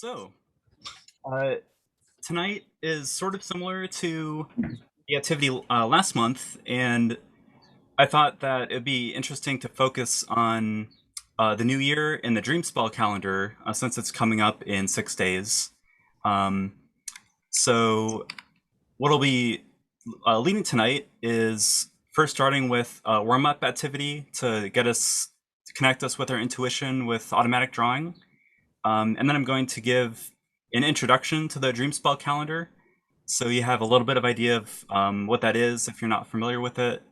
So, uh, tonight is sort of similar to the activity last month, and I thought that it'd be interesting to focus on the new year and the Dreamspell calendar since it's coming up in 6 days. Um, so, what'll be leading tonight is first starting with a warm up activity to get us to connect us with our intuition with automatic drawing. And then I'm going to give an introduction to the Dreamspell calendar, so you have a little bit of idea of what that is if you're not familiar with it.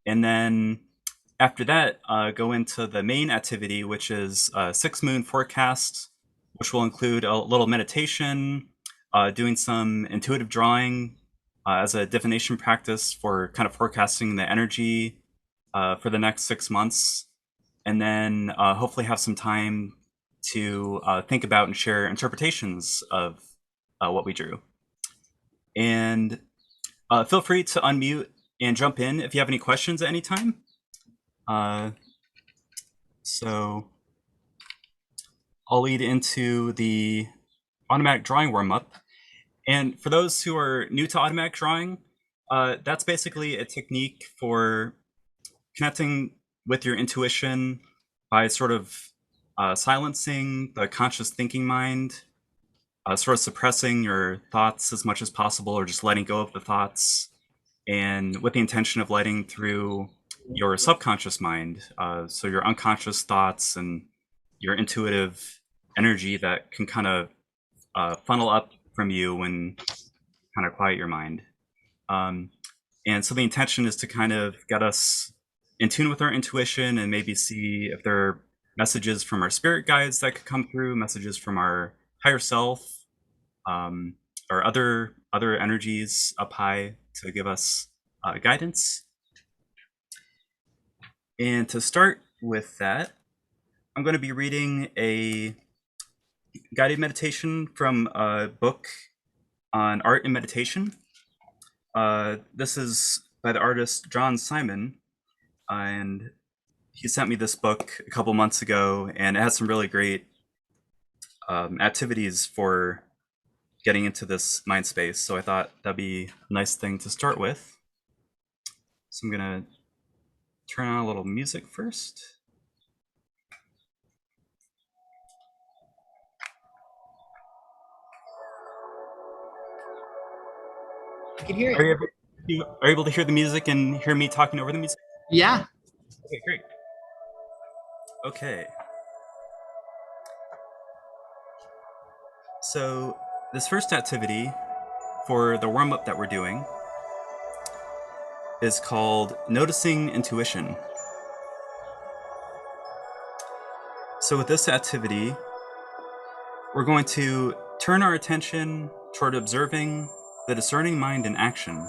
And then after that, go into the main activity, which is a 6 moon forecast, which will include a little meditation, doing some intuitive drawing as a divination practice for kind of forecasting the energy for the next 6 months, and then hopefully have some time to think about and share interpretations of what we drew. And feel free to unmute and jump in if you have any questions at any time. So I'll lead into the automatic drawing warm-up. And for those who are new to automatic drawing, that's basically a technique for connecting with your intuition by sort of silencing the conscious thinking mind, sort of suppressing your thoughts as much as possible, or just letting go of the thoughts, and with the intention of letting through your subconscious mind, so your unconscious thoughts and your intuitive energy that can kind of funnel up from you and kind of quiet your mind. And so the intention is to kind of get us in tune with our intuition and maybe see if there are messages from our spirit guides that could come through, messages from our higher self, or other energies up high to give us guidance. And to start with that, I'm going to be reading a guided meditation from a book on art and meditation. This is by the artist John Simon, and he sent me this book a couple months ago, and it has some really great activities for getting into this mind space. So I thought that'd be a nice thing to start with. So I'm gonna turn on a little music first. I can hear Are it. you able to hear the music and hear me talking over the music? Yeah. Okay, great. Okay. So this first activity for the warm-up that we're doing is called Noticing Intuition. So with this activity, we're going to turn our attention toward observing the discerning mind in action,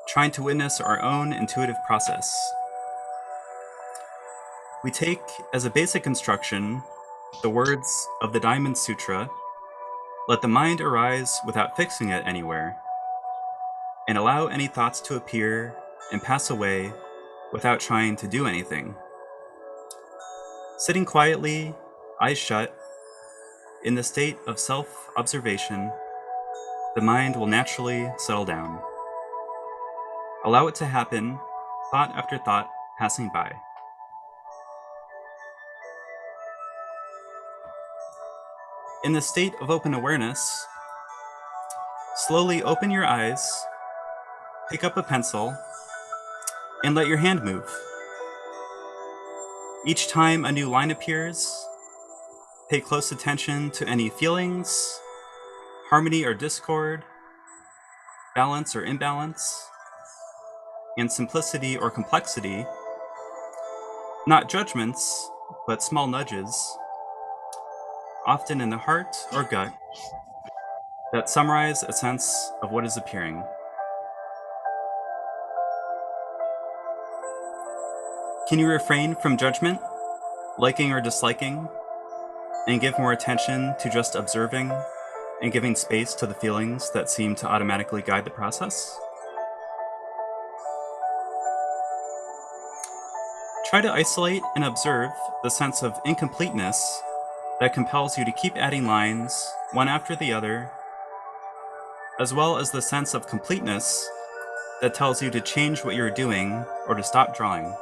trying to witness our own intuitive process. We take as a basic instruction the words of the Diamond Sutra: let the mind arise without fixing it anywhere, and allow any thoughts to appear and pass away without trying to do anything. Sitting quietly, eyes shut, in the state of self-observation, the mind will naturally settle down. Allow it to happen, thought after thought passing by. In the state of open awareness, slowly open your eyes, pick up a pencil, and let your hand move. Each time a new line appears, pay close attention to any feelings, harmony or discord, balance or imbalance, and simplicity or complexity, not judgments, but small nudges, often in the heart or gut, that summarize a sense of what is appearing. Can you refrain from judgment, liking or disliking, and give more attention to just observing and giving space to the feelings that seem to automatically guide the process? Try to isolate and observe the sense of incompleteness that compels you to keep adding lines, one after the other, as well as the sense of completeness that tells you to change what you're doing or to stop drawing.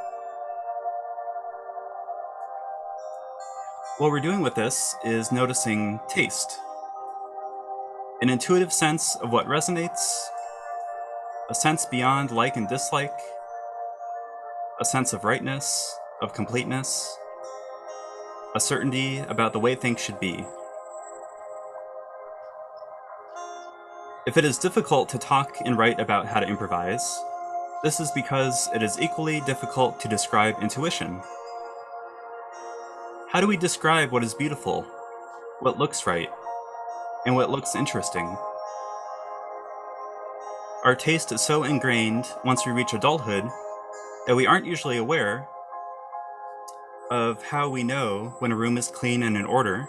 What we're doing with this is noticing taste, an intuitive sense of what resonates, a sense beyond like and dislike, a sense of rightness, of completeness, a certainty about the way things should be. If it is difficult to talk and write about how to improvise, this is because it is equally difficult to describe intuition. How do we describe what is beautiful, what looks right, and what looks interesting? Our taste is so ingrained once we reach adulthood that we aren't usually aware of how we know when a room is clean and in order,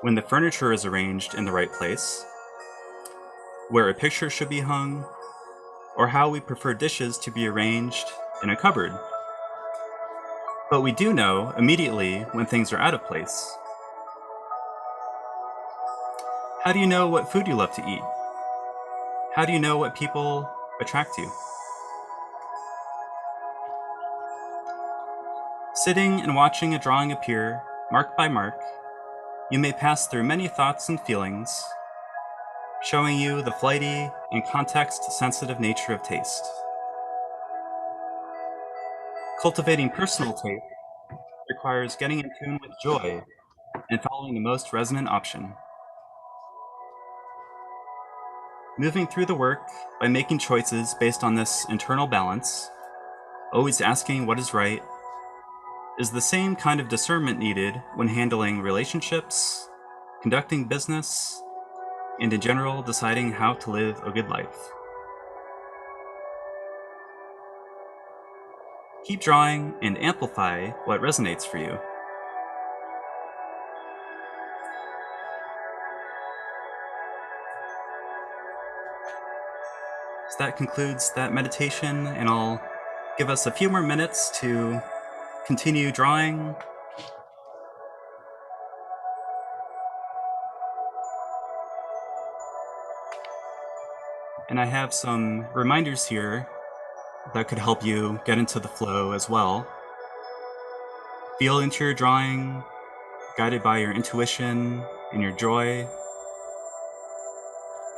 when the furniture is arranged in the right place, where a picture should be hung, or how we prefer dishes to be arranged in a cupboard. But we do know immediately when things are out of place. How do you know what food you love to eat? How do you know what people attract you? Sitting and watching a drawing appear, mark by mark, you may pass through many thoughts and feelings, showing you the flighty and context-sensitive nature of taste. Cultivating personal taste requires getting in tune with joy and following the most resonant option. Moving through the work by making choices based on this internal balance, always asking what is right, is the same kind of discernment needed when handling relationships, conducting business, and in general deciding how to live a good life. Keep drawing and amplify what resonates for you. So that concludes that meditation, and I'll give us a few more minutes to continue drawing. And I have some reminders here that could help you get into the flow as well. Feel into your drawing, guided by your intuition and your joy.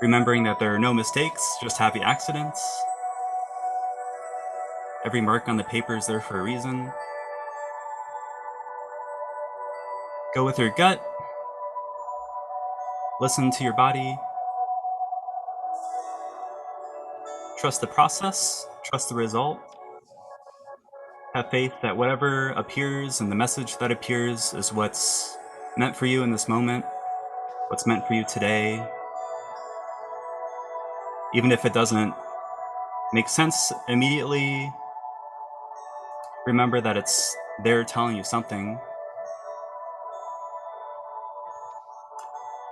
Remembering that there are no mistakes, just happy accidents. Every mark on the paper is there for a reason. Go with your gut. Listen to your body. Trust the process. Trust the result. Have faith that whatever appears and the message that appears is what's meant for you in this moment, what's meant for you today. Even if it doesn't make sense immediately, remember that it's there telling you something.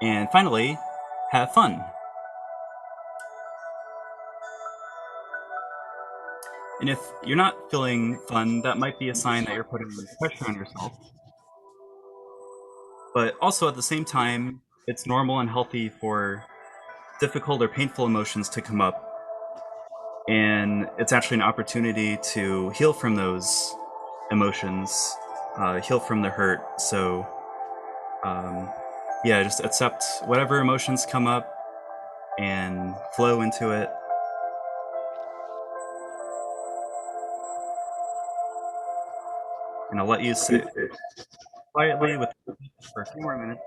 And finally, have fun. And if you're not feeling fun, that might be a sign that you're putting pressure on yourself. But also at the same time, it's normal and healthy for difficult or painful emotions to come up. And it's actually an opportunity to heal from those emotions, heal from the hurt. So, yeah, just accept whatever emotions come up and flow into it. And I'll let you sit quietly with for a few more minutes.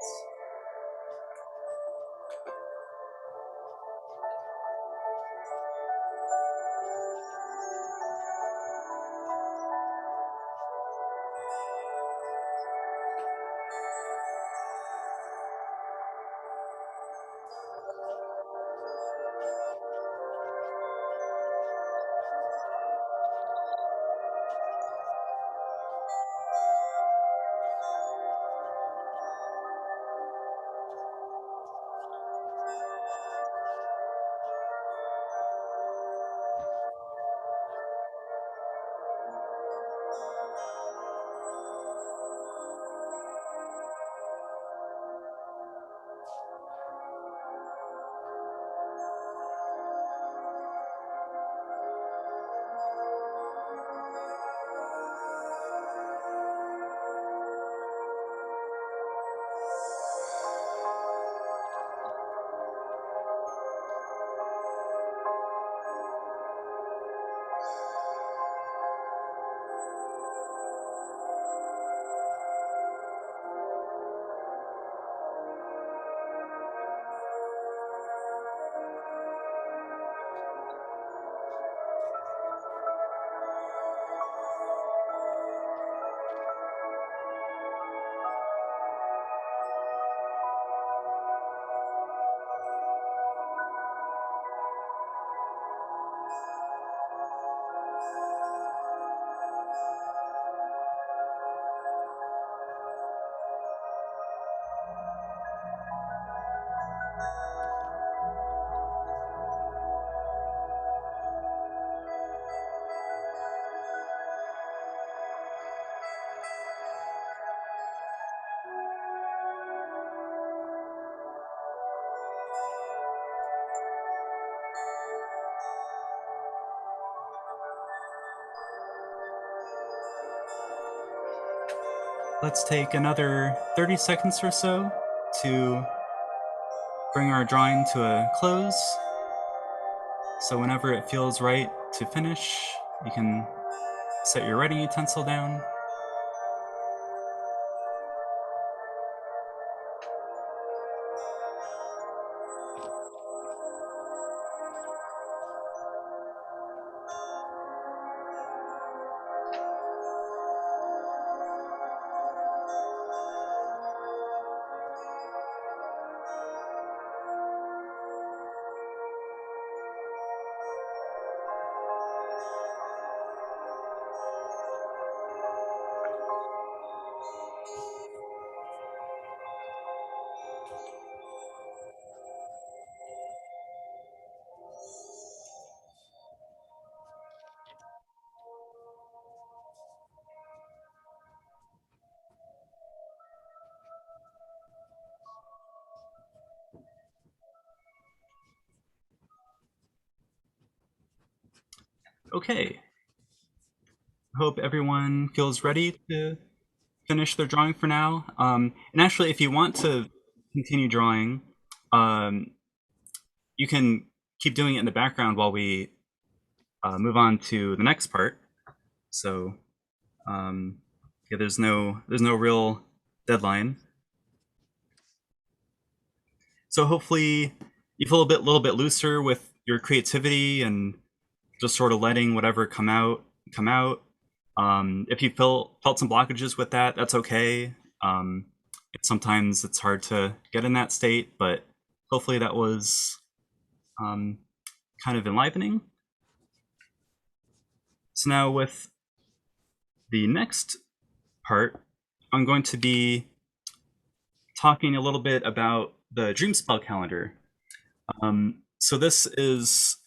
let's take another 30 seconds or so to bring our drawing to a close. So whenever it feels right to finish, you can set your writing utensil down. Okay, hope everyone feels ready to finish their drawing for now. And actually, if you want to continue drawing, um, you can keep doing it in the background while we move on to the next part. So yeah, there's no real deadline. So hopefully you feel little bit looser with your creativity and just sort of letting whatever come out. If you felt some blockages with that, that's okay. Um, Sometimes it's hard to get in that state, but hopefully that was um, kind of enlivening. So now with the next part, I'm going to be talking a little bit about the Dreamspell calendar. So this is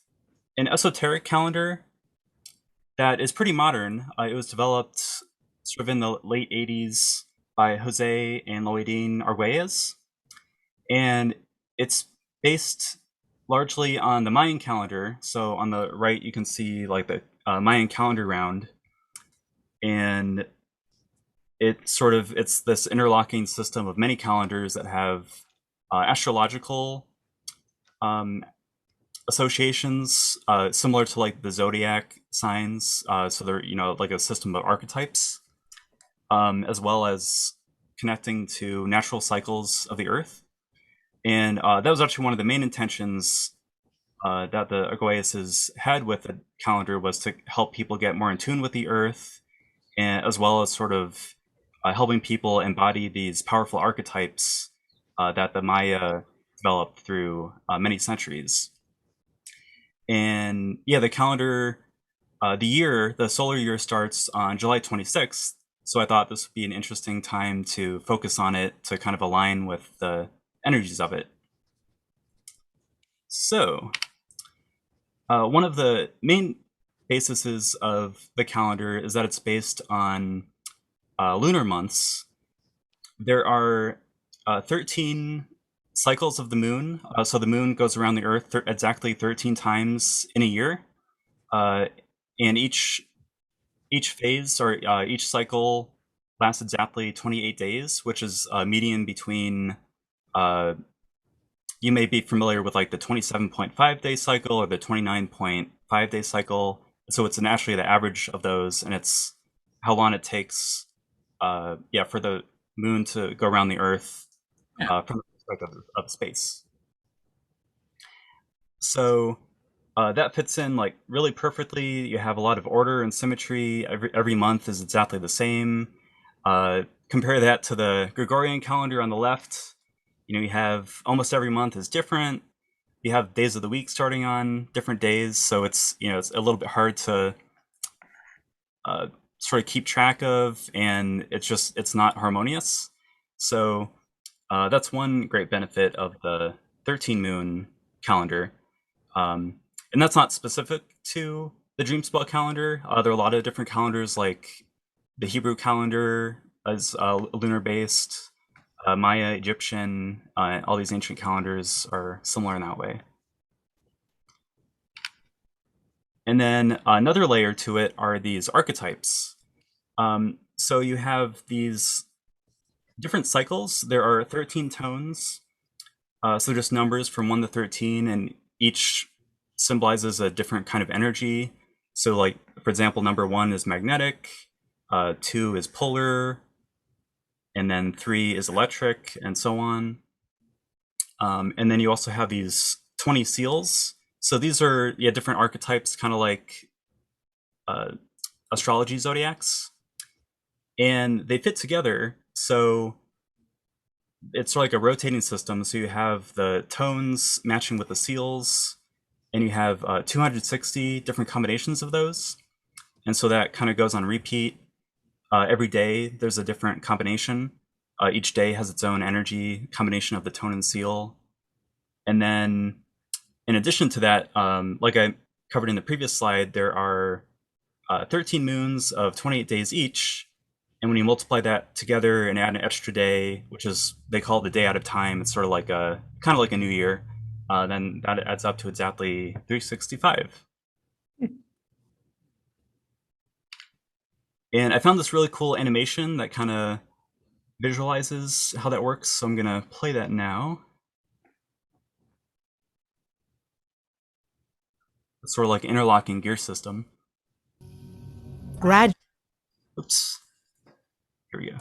an esoteric calendar that is pretty modern. It was developed sort of in the late 80s by Jose and Loidine Arguelles, and it's based largely on the Mayan calendar. So on the right, you can see like the Mayan calendar round, and it's this interlocking system of many calendars that have astrological um, associations similar to like the zodiac signs. So they're like a system of archetypes, as well as connecting to natural cycles of the earth. And that was actually one of the main intentions that the Agoiases had with the calendar, was to help people get more in tune with the earth, and as well as sort of helping people embody these powerful archetypes that the Maya developed through many centuries. And yeah, the calendar, the solar year starts on July 26th. So I thought this would be an interesting time to focus on it to kind of align with the energies of it. So, one of the main bases of the calendar is that it's based on lunar months. There are 13 cycles of the moon. So the moon goes around the Earth exactly 13 times in a year. Uh, and each phase or each cycle lasts exactly 28 days, which is a median between uh, you may be familiar with like the 27.5-day cycle or the 29.5-day cycle. So it's actually the average of those, and it's how long it takes, for the moon to go around the Earth from the perspective of space. So that fits in like really perfectly. You have a lot of order and symmetry. Every month is exactly the same. Compare that to the Gregorian calendar on the left. You have almost every month is different. You have days of the week starting on different days, so it's a little bit hard to sort of keep track of, and it's not harmonious. So that's one great benefit of the 13 moon calendar. And that's not specific to the Dreamspell calendar. There are a lot of different calendars, like the Hebrew calendar is lunar based, Maya, Egyptian, all these ancient calendars are similar in that way. And then another layer to it are these archetypes. So you have these different cycles. There are 13 tones, so just numbers from 1 to 13, and each symbolizes a different kind of energy. So, like, for example, number 1 is magnetic, 2 is polar, and then 3 is electric, and so on. And then you also have these 20 seals. So these are, yeah, different archetypes, kind of like uh, astrology zodiacs, and they fit together. So it's sort of like a rotating system. So you have the tones matching with the seals, and you have 260 different combinations of those. And so that kind of goes on repeat. Every day there's a different combination. Each day has its own energy combination of the tone and seal. And then in addition to that, like I covered in the previous slide, there are 13 moons of 28 days each. And when you multiply that together and add an extra day, which is, they call it the day out of time, it's sort of like a kind of like a new year, then that adds up to exactly 365. And I found this really cool animation that kind of visualizes how that works. So I'm going to play that now. It's sort of like an interlocking gear system. Oops. Here we go.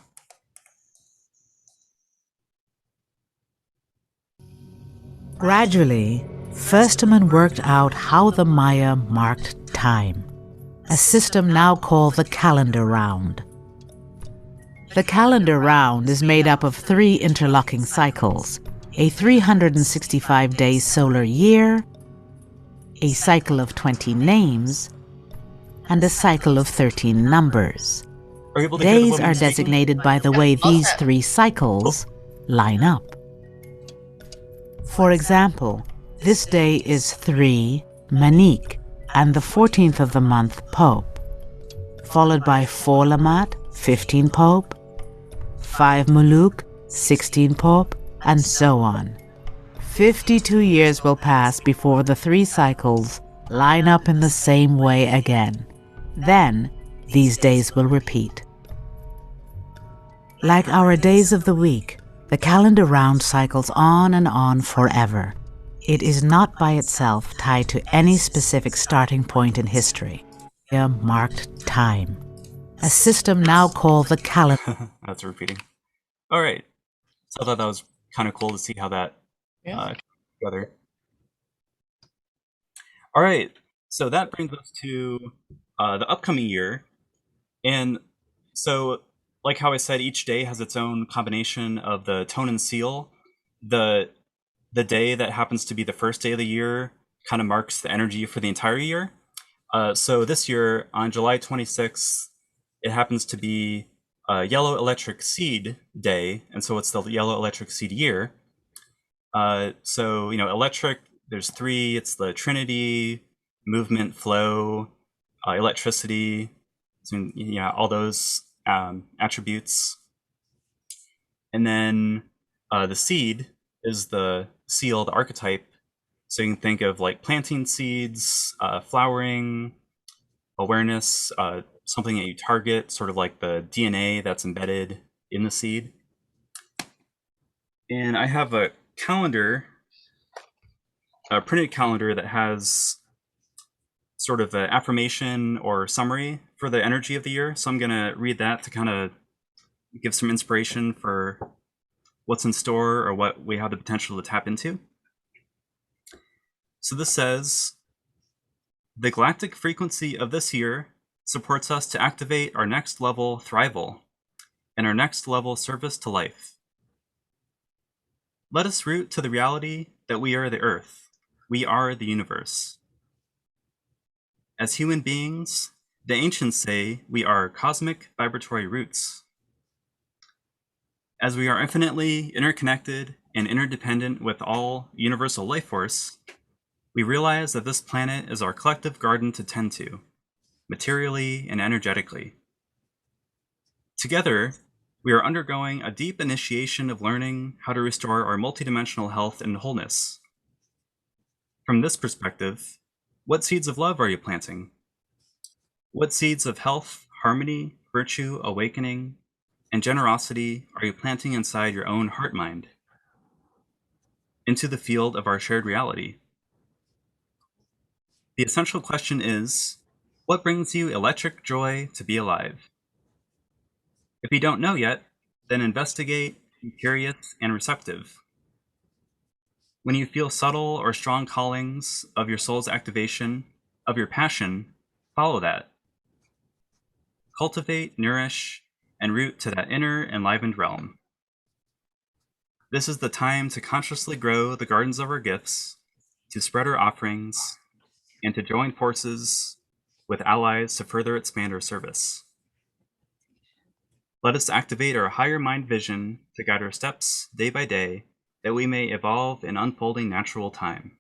Gradually, Firstman worked out how the Maya marked time, a system now called the calendar round. The calendar round is made up of 3 interlocking cycles: a 365-day solar year, a cycle of 20 names, and a cycle of 13 numbers. Days are designated by the way these 3 cycles line up. For example, this day is 3 Manik and the 14th of the month Pope, followed by 4 Lamat, 15 Pope, 5 Muluk, 16 Pope, and so on. 52 years will pass before the 3 cycles line up in the same way again. Then, these days will repeat. Like our days of the week, the calendar round cycles on and on forever. It is not by itself tied to any specific starting point in history. A marked time. A system now called the calendar. That's repeating. All right. So I thought that was kind of cool to see how that came together. All right. So that brings us to the upcoming year. And so, like how I said, each day has its own combination of the tone and seal. The day that happens to be the first day of the year kind of marks the energy for the entire year. So this year, on July 26th, it happens to be Yellow Electric Seed Day, and so it's the Yellow Electric Seed year. So, electric, there's 3. It's the Trinity, movement, flow, electricity, so, yeah, all those attributes. And then the seed is the seal, the archetype. So you can think of like planting seeds, flowering, awareness, something that you target, sort of like the DNA that's embedded in the seed. And I have a calendar, a printed calendar that has sort of an affirmation or summary for the energy of the year. So I'm going to read that to kind of give some inspiration for what's in store or what we have the potential to tap into. So this says, the galactic frequency of this year supports us to activate our next level thrival and our next level service to life. Let us root to the reality that we are the Earth. We are the universe. As human beings, the ancients say we are cosmic vibratory roots. As we are infinitely interconnected and interdependent with all universal life force, we realize that this planet is our collective garden to tend to, materially and energetically. Together, we are undergoing a deep initiation of learning how to restore our multidimensional health and wholeness. From this perspective, what seeds of love are you planting? What seeds of health, harmony, virtue, awakening, and generosity are you planting inside your own heart mind? Into the field of our shared reality. The essential question is, what brings you electric joy to be alive? If you don't know yet, then investigate, be curious, and receptive. When you feel subtle or strong callings of your soul's activation, of your passion, follow that. Cultivate, nourish, and root to that inner enlivened realm. This is the time to consciously grow the gardens of our gifts, to spread our offerings, and to join forces with allies to further expand our service. Let us activate our higher mind vision to guide our steps day by day, that we may evolve in unfolding natural time.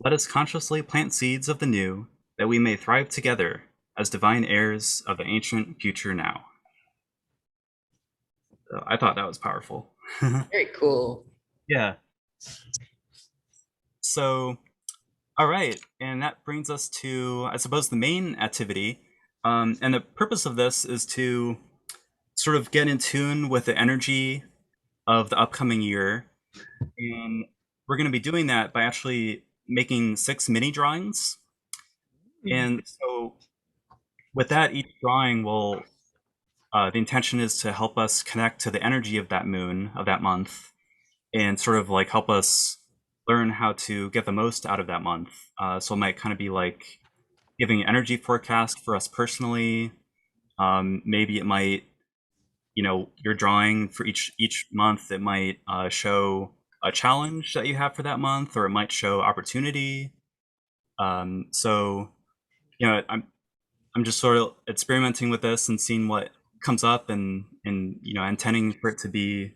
Let us consciously plant seeds of the new, that we may thrive together as divine heirs of the ancient future now. So I thought that was powerful. Very cool. Yeah. So, all right, and that brings us to, I suppose, the main activity. And the purpose of this is to sort of get in tune with the energy of the upcoming year. And we're going to be doing that by actually making 6 mini drawings. And so with that, each drawing will, the intention is to help us connect to the energy of that moon, of that month, and sort of like help us learn how to get the most out of that month. So it might kind of be like giving an energy forecast for us personally. Maybe it might, your drawing for each month, it might show a challenge that you have for that month, or it might show opportunity. So, I'm just sort of experimenting with this and seeing what comes up, and intending for it to be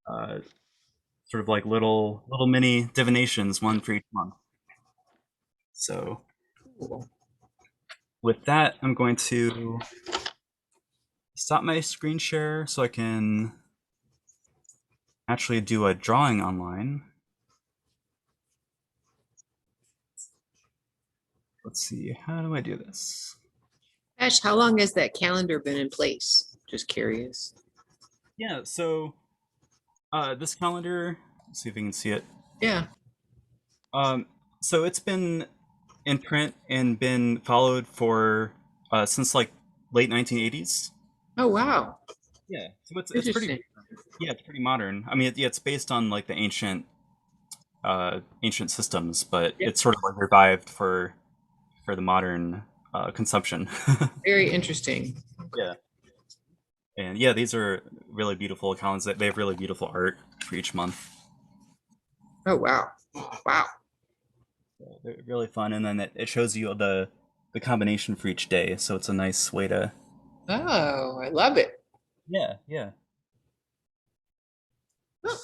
sort of like little mini divinations, one for each month. So with that, I'm going to stop my screen share so I can actually do a drawing online. Let's see, how do I do this? Ash, how long has that calendar been in place? Just curious. Yeah, so this calendar, let's see if you can see it. Yeah. So it's been in print and been followed for since like late 1980s. Oh, wow. Yeah, so it's pretty, Interesting. yeah, it's pretty modern. I mean, it's based on like the ancient systems, but Yep. it's sort of like revived for the modern consumption. Very interesting. Yeah, and yeah, these are really beautiful accounts. They have really beautiful art for each month. Oh, wow. Wow. They're really fun, and then it shows you the combination for each day, so it's a nice way to. Oh, I love it. Yeah, yeah. Oh,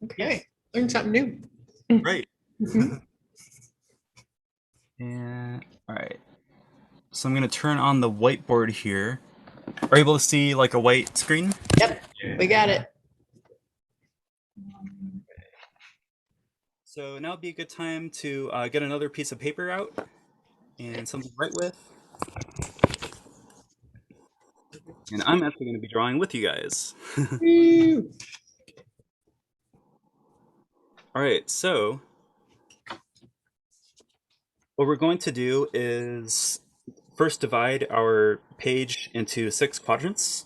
okay. Learn something new. Right. Mhm. And all right. So I'm gonna turn on the whiteboard here. Are you able to see like a white screen? Yep, we got it. So now would be a good time to get another piece of paper out and something to write with. And I'm actually going to be drawing with you guys. Woo. All right, so what we're going to do is first divide our page into 6 quadrants.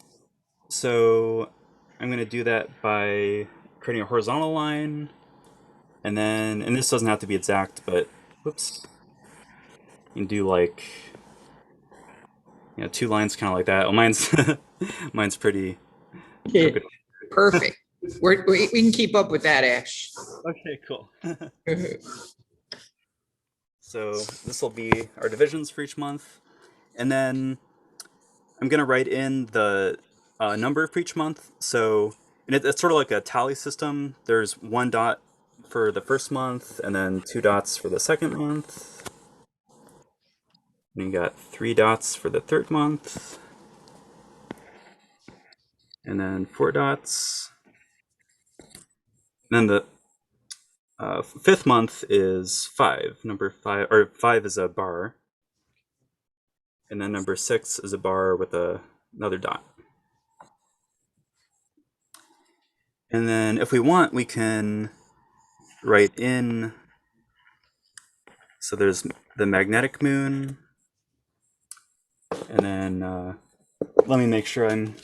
So I'm going to do that by creating a horizontal line, and then, and this doesn't have to be exact, but whoops, you can do like 2 lines, kind of like that. Well, mine's pretty Okay. Perfect. We can keep up with that, Ash. Okay, cool. So this will be our divisions for each month, and then I'm gonna write in the number for each month. So, and it's sort of like a tally system. There's 1 dot for the first month, and then 2 dots for the second month. And you got 3 dots for the third month, and then 4 dots. And then the fifth month is 5. Number 5, or 5 is a bar, and then number 6 is a bar with another dot. And then if we want, we can write in, so there's the magnetic moon, and then let me make sure I'm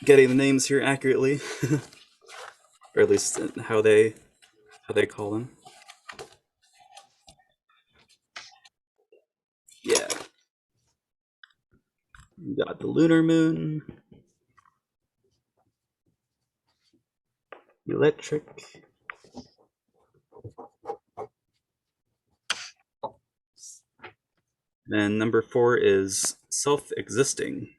getting the names here accurately, or at least how they call them. Yeah, we got the lunar moon, electric, and number 4 is self-existing.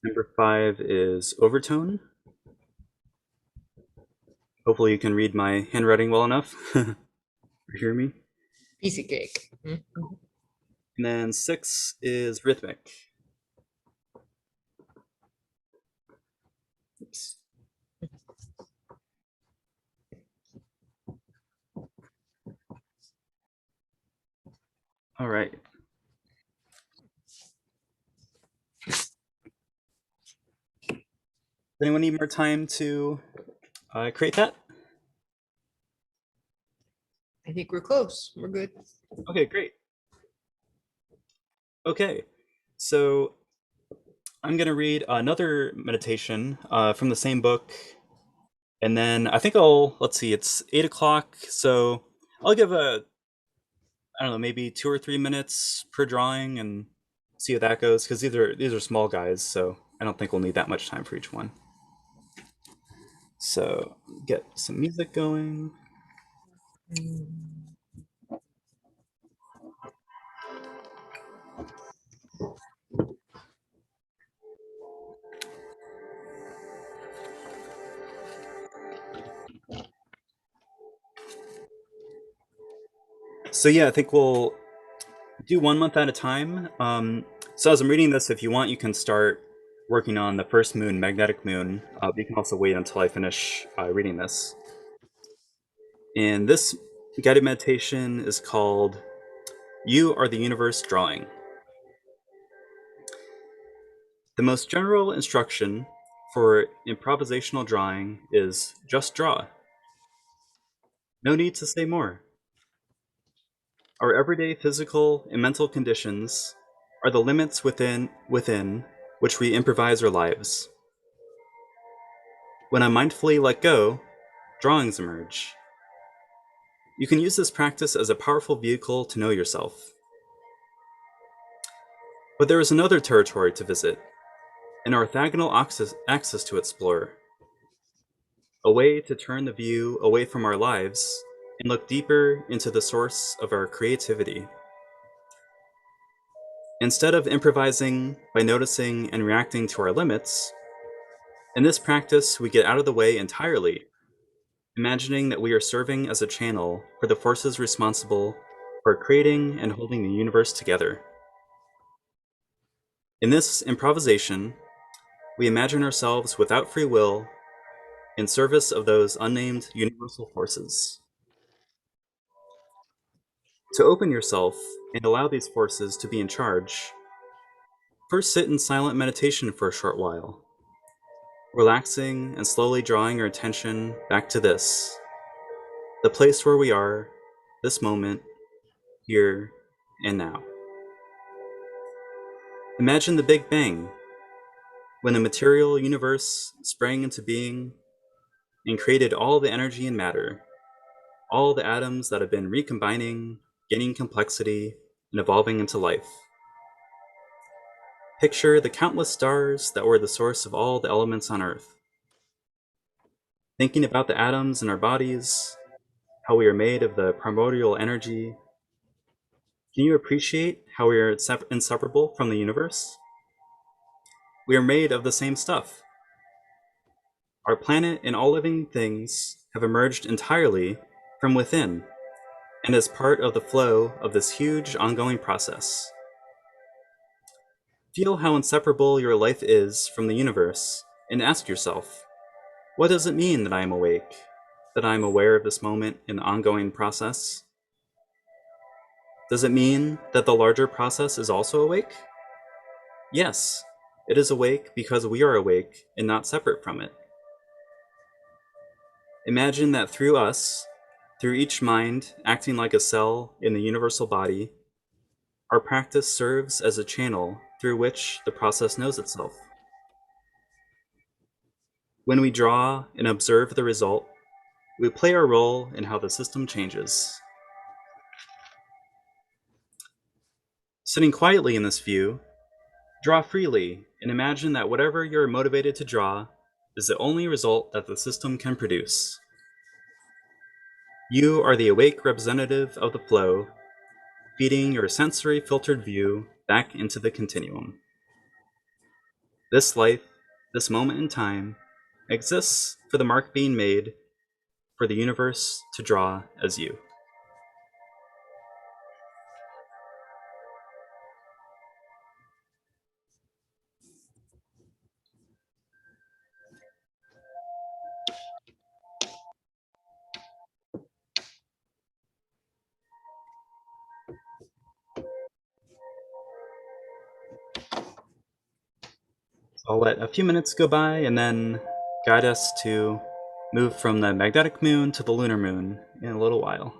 Number 5 is overtone. Hopefully you can read my handwriting well enough or hear me. Piece of cake. And then 6 is rhythmic. Oops. All right. Does anyone need more time to create that? I think we're close. We're good. Okay, great. Okay, so I'm going to read another meditation from the same book. And then I think let's see, it's 8 o'clock. So I'll give I don't know, maybe 2 or 3 minutes per drawing and see how that goes. Because these are small guys, so I don't think we'll need that much time for each one. So get some music going. So yeah, I think we'll do 1 month at a time. So as I'm reading this, if you want, you can start working on the first moon, magnetic moon. But you can also wait until I finish reading this. And this guided meditation is called "You Are the Universe Drawing." The most general instruction for improvisational drawing is just draw. No need to say more. Our everyday physical and mental conditions are the limits within which we improvise our lives. When I mindfully let go, drawings emerge. You can use this practice as a powerful vehicle to know yourself. But there is another territory to visit, an orthogonal axis to explore, a way to turn the view away from our lives and look deeper into the source of our creativity. Instead of improvising by noticing and reacting to our limits, in this practice we get out of the way entirely, imagining that we are serving as a channel for the forces responsible for creating and holding the universe together. In this improvisation, we imagine ourselves without free will in service of those unnamed universal forces. To open yourself and allow these forces to be in charge, first sit in silent meditation for a short while, relaxing and slowly drawing your attention back to this, the place where we are, this moment, here and now. Imagine the Big Bang, when the material universe sprang into being and created all the energy and matter, all the atoms that have been recombining, gaining complexity, and evolving into life. Picture the countless stars that were the source of all the elements on Earth. Thinking about the atoms in our bodies, how we are made of the primordial energy, can you appreciate how we are inseparable from the universe? We are made of the same stuff. Our planet and all living things have emerged entirely from within and as part of the flow of this huge ongoing process. Feel how inseparable your life is from the universe and ask yourself, what does it mean that I am awake, that I am aware of this moment in the ongoing process? Does it mean that the larger process is also awake? Yes, it is awake because we are awake and not separate from it. Imagine that through us, through each mind acting like a cell in the universal body, our practice serves as a channel through which the process knows itself. When we draw and observe the result, we play our role in how the system changes. Sitting quietly in this view, draw freely and imagine that whatever you're motivated to draw is the only result that the system can produce. You are the awake representative of the flow, feeding your sensory filtered view back into the continuum. This life, this moment in time, exists for the mark being made, for the universe to draw as you. I'll let a few minutes go by and then guide us to move from the magnetic moon to the lunar moon in a little while.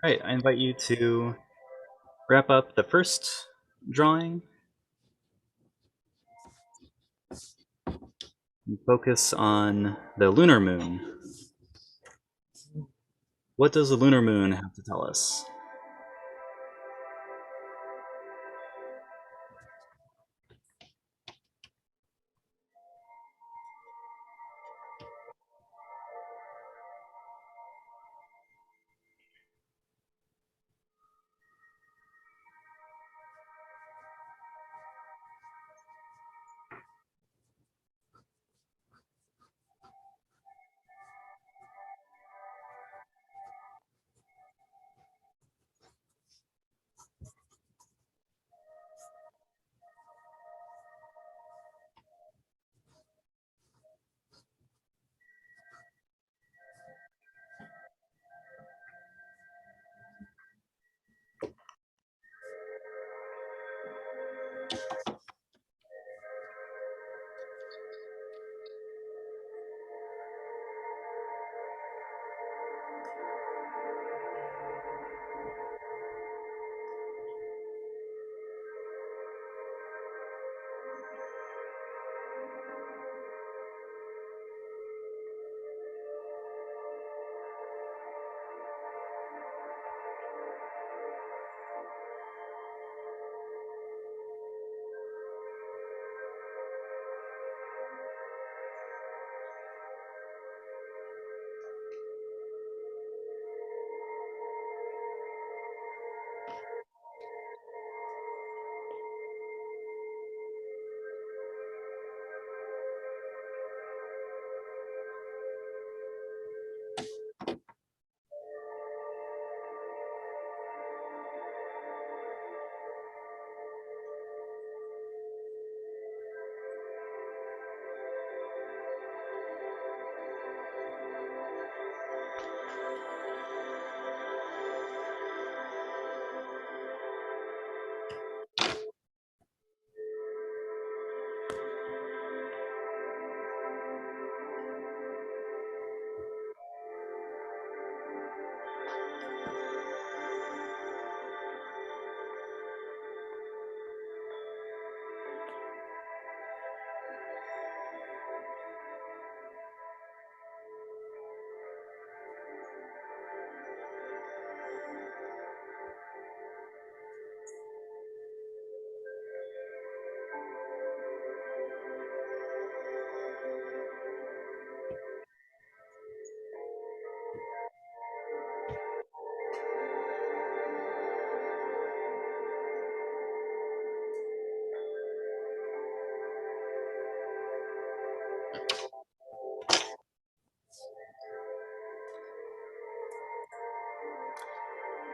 All right, I invite you to wrap up the first drawing and focus on the lunar moon. What does the lunar moon have to tell us?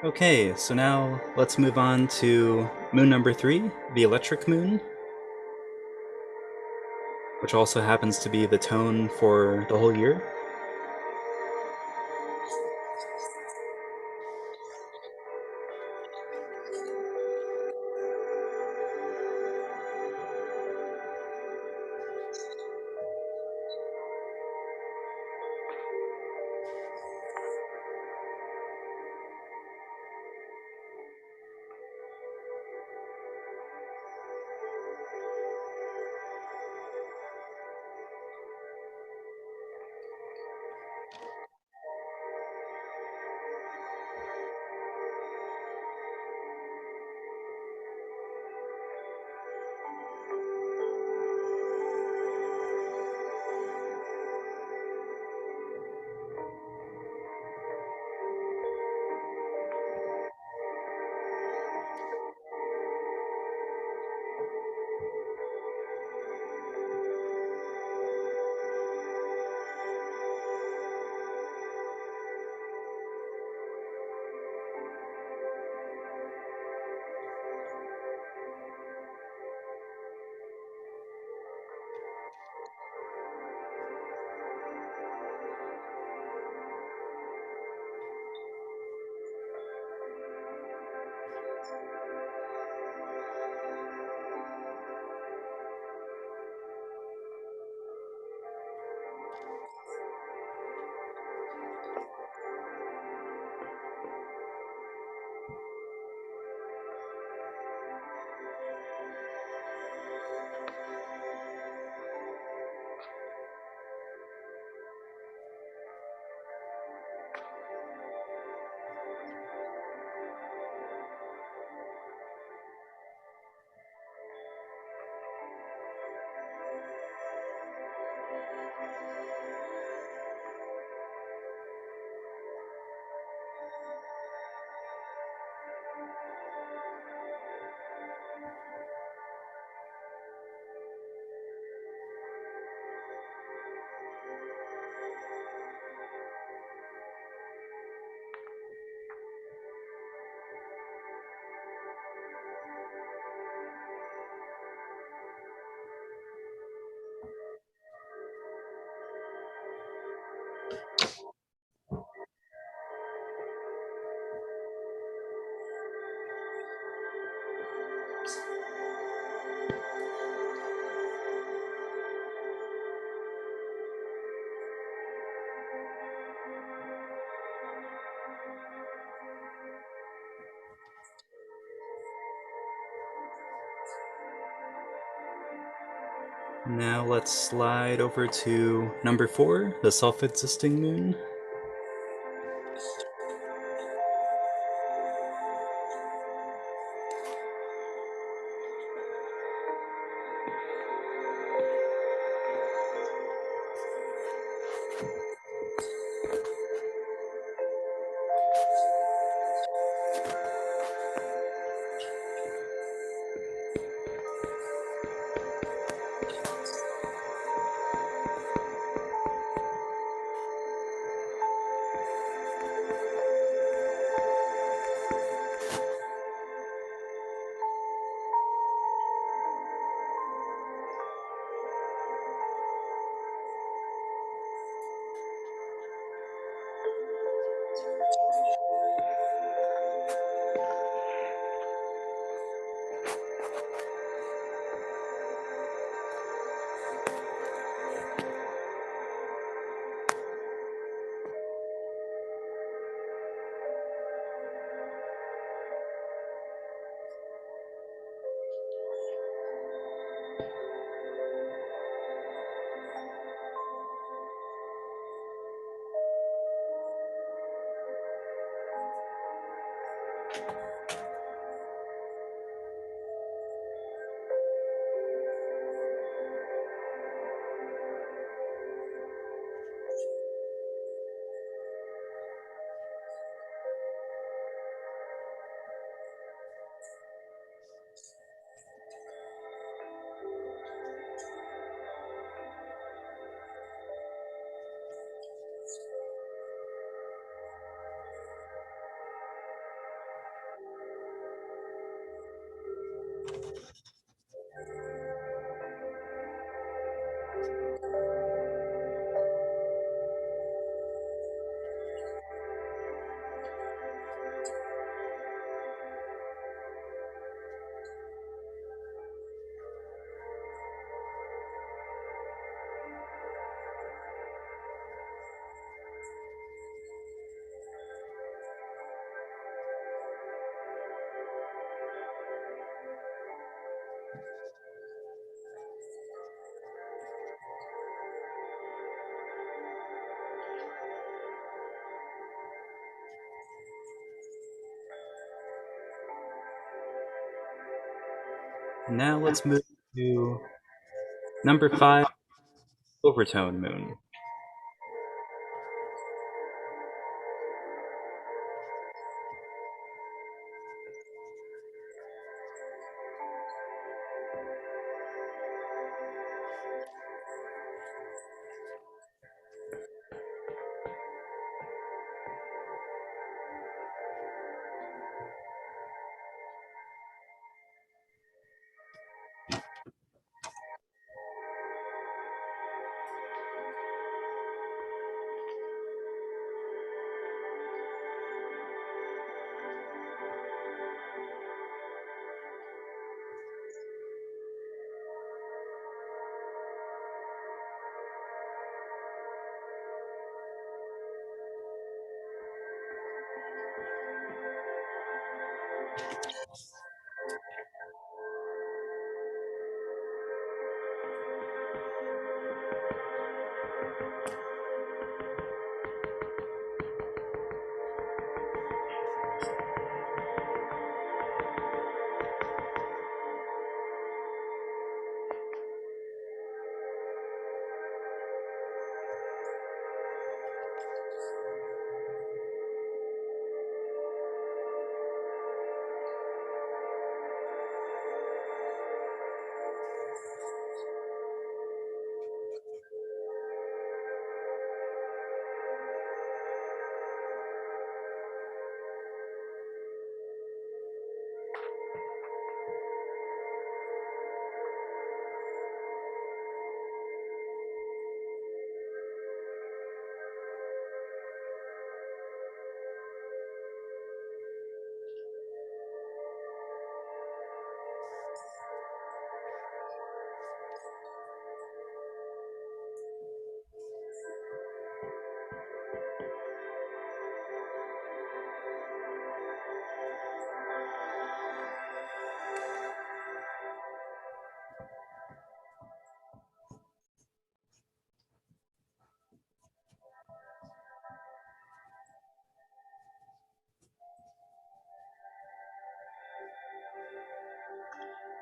Okay, so now let's move on to moon number 3, the electric moon, which also happens to be the tone for the whole year. Now let's slide over to number 4, the self-existing moon. And now let's move to number 5, Overtone Moon.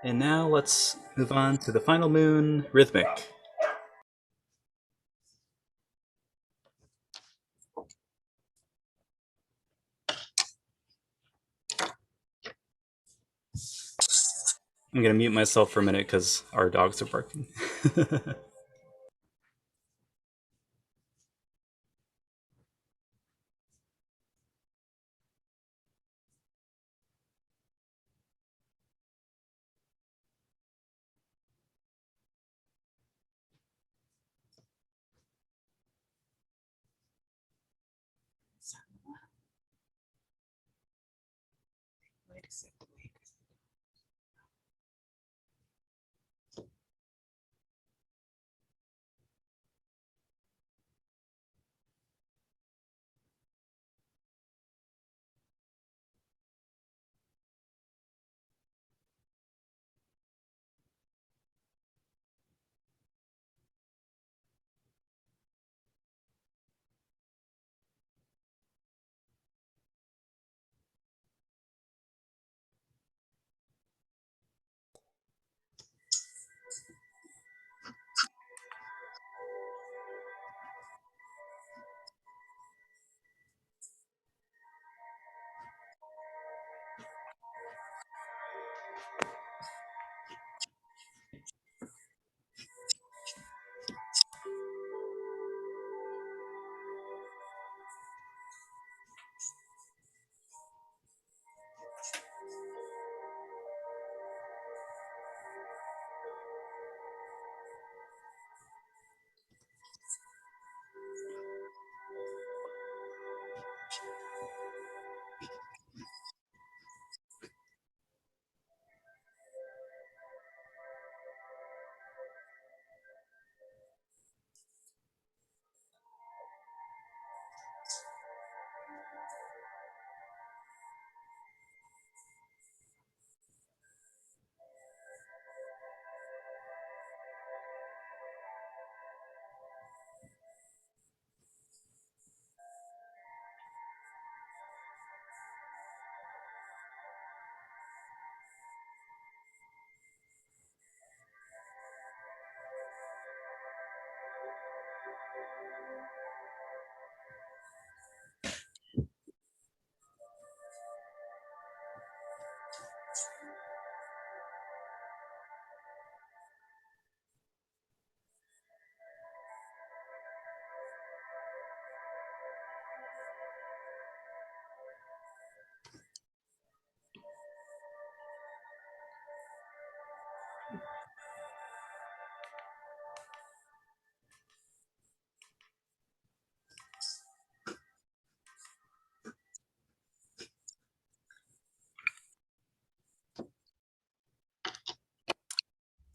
And now let's move on to the final moon, Rhythmic. I'm gonna mute myself for a minute because our dogs are barking.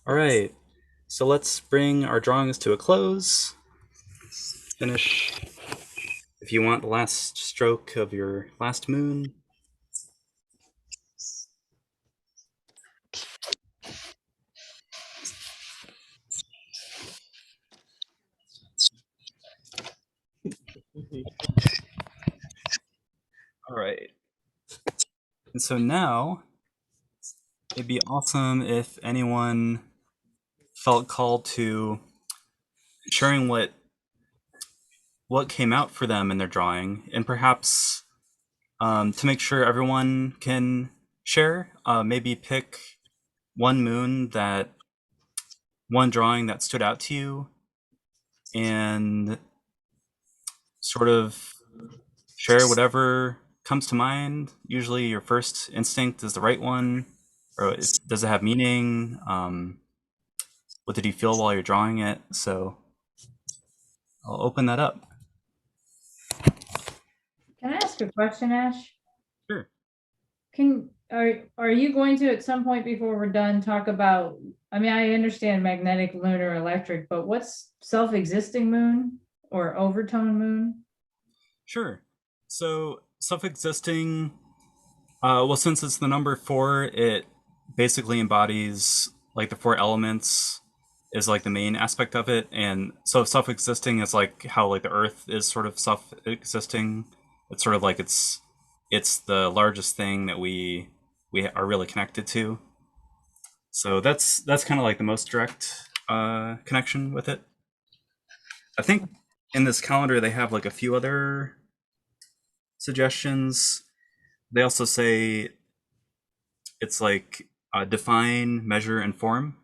All right, so let's bring our drawings to a close. Finish, if you want, the last stroke of your last moon. All right. And so now it'd be awesome if anyone felt called to sharing what came out for them in their drawing, and perhaps to make sure everyone can share, maybe pick one moon, that one drawing that stood out to you, and sort of share whatever comes to mind. Usually your first instinct is the right one, or does it have meaning? What did you feel while you're drawing it? So I'll open that up. Can I ask a question, Ash? Sure. Are you going to, at some point before we're done, talk about, I mean, I understand magnetic, lunar, electric, but what's self-existing moon or overtone moon? Sure. So self-existing, well, since it's the number 4, it basically embodies like the 4 elements is like the main aspect of it. And so self-existing is like how like the earth is sort of self-existing. It's sort of like it's the largest thing that we are really connected to. So that's kind of like the most direct connection with it. I think in this calendar they have like a few other suggestions. They also say it's like define, measure, and form.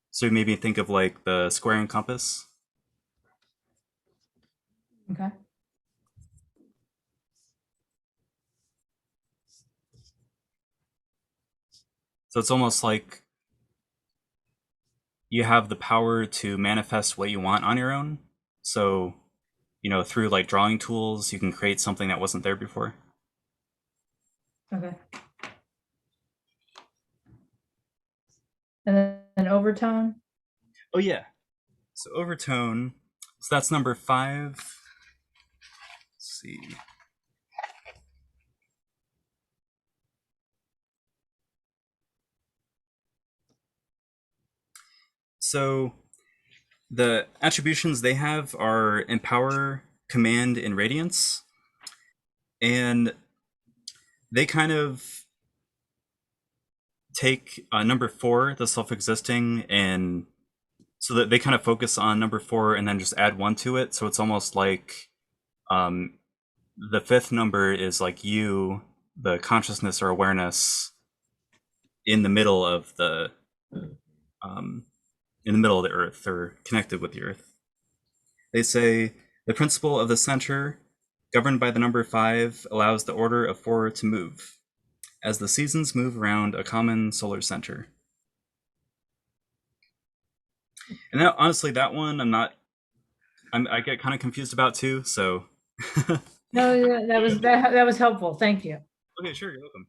So maybe think of like the square and compass. Okay. So it's almost like you have the power to manifest what you want on your own. So, you know, through like drawing tools, you can create something that wasn't there before. Okay. And then an overtone? Oh yeah. So overtone. So that's number 5. Let's see. So the attributions they have are empower, command, and radiance. And they kind of take number 4, the self-existing, and so that they kind of focus on number 4 and then just add 1 to it. So it's almost like the 5th number is like you, the consciousness or awareness in the middle of the earth, or connected with the earth. They say the principle of the center, governed by the number 5, allows the order of 4 to move as the seasons move around a common solar center. And that, honestly, that one I get kind of confused about too. So No, that was helpful. Thank you. okay, sure, you're welcome.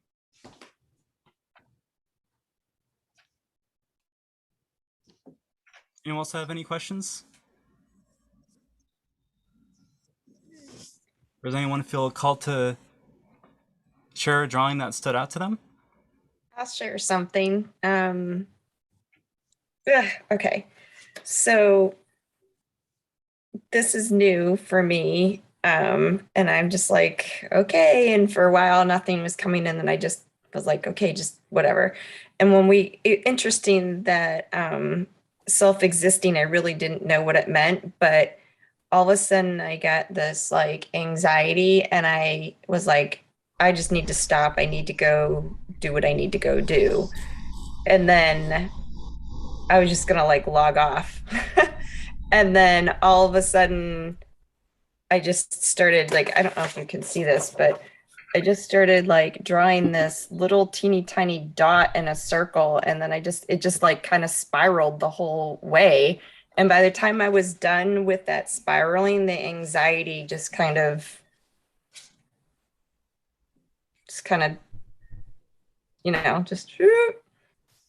Anyone else have any questions? Or does anyone feel called to share a drawing that stood out to them? I'll share something. Okay, so this is new for me, and I'm just like, okay. And for a while, nothing was coming in, and I just was like, okay, just whatever. And interesting that self-existing, I really didn't know what it meant, but all of a sudden I got this like anxiety and I was like, I just need to stop. I need to go do what I need to go do. And then I was just gonna like log off. And then all of a sudden I just started like, I don't know if you can see this, but I just started like drawing this little teeny tiny dot in a circle. And then it just like kind of spiraled the whole way. And by the time I was done with that spiraling, the anxiety just kind of, just, and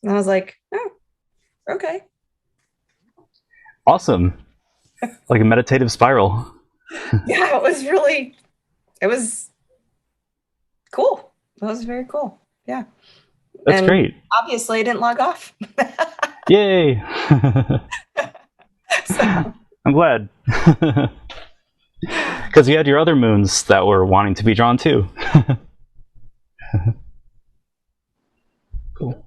I was like, oh, okay. Awesome. Like a meditative spiral. Yeah, it was cool. It was very cool. Yeah. That's And great. obviously I didn't log off. Yay. So, I'm glad. Because you had your other moons that were wanting to be drawn too. Cool.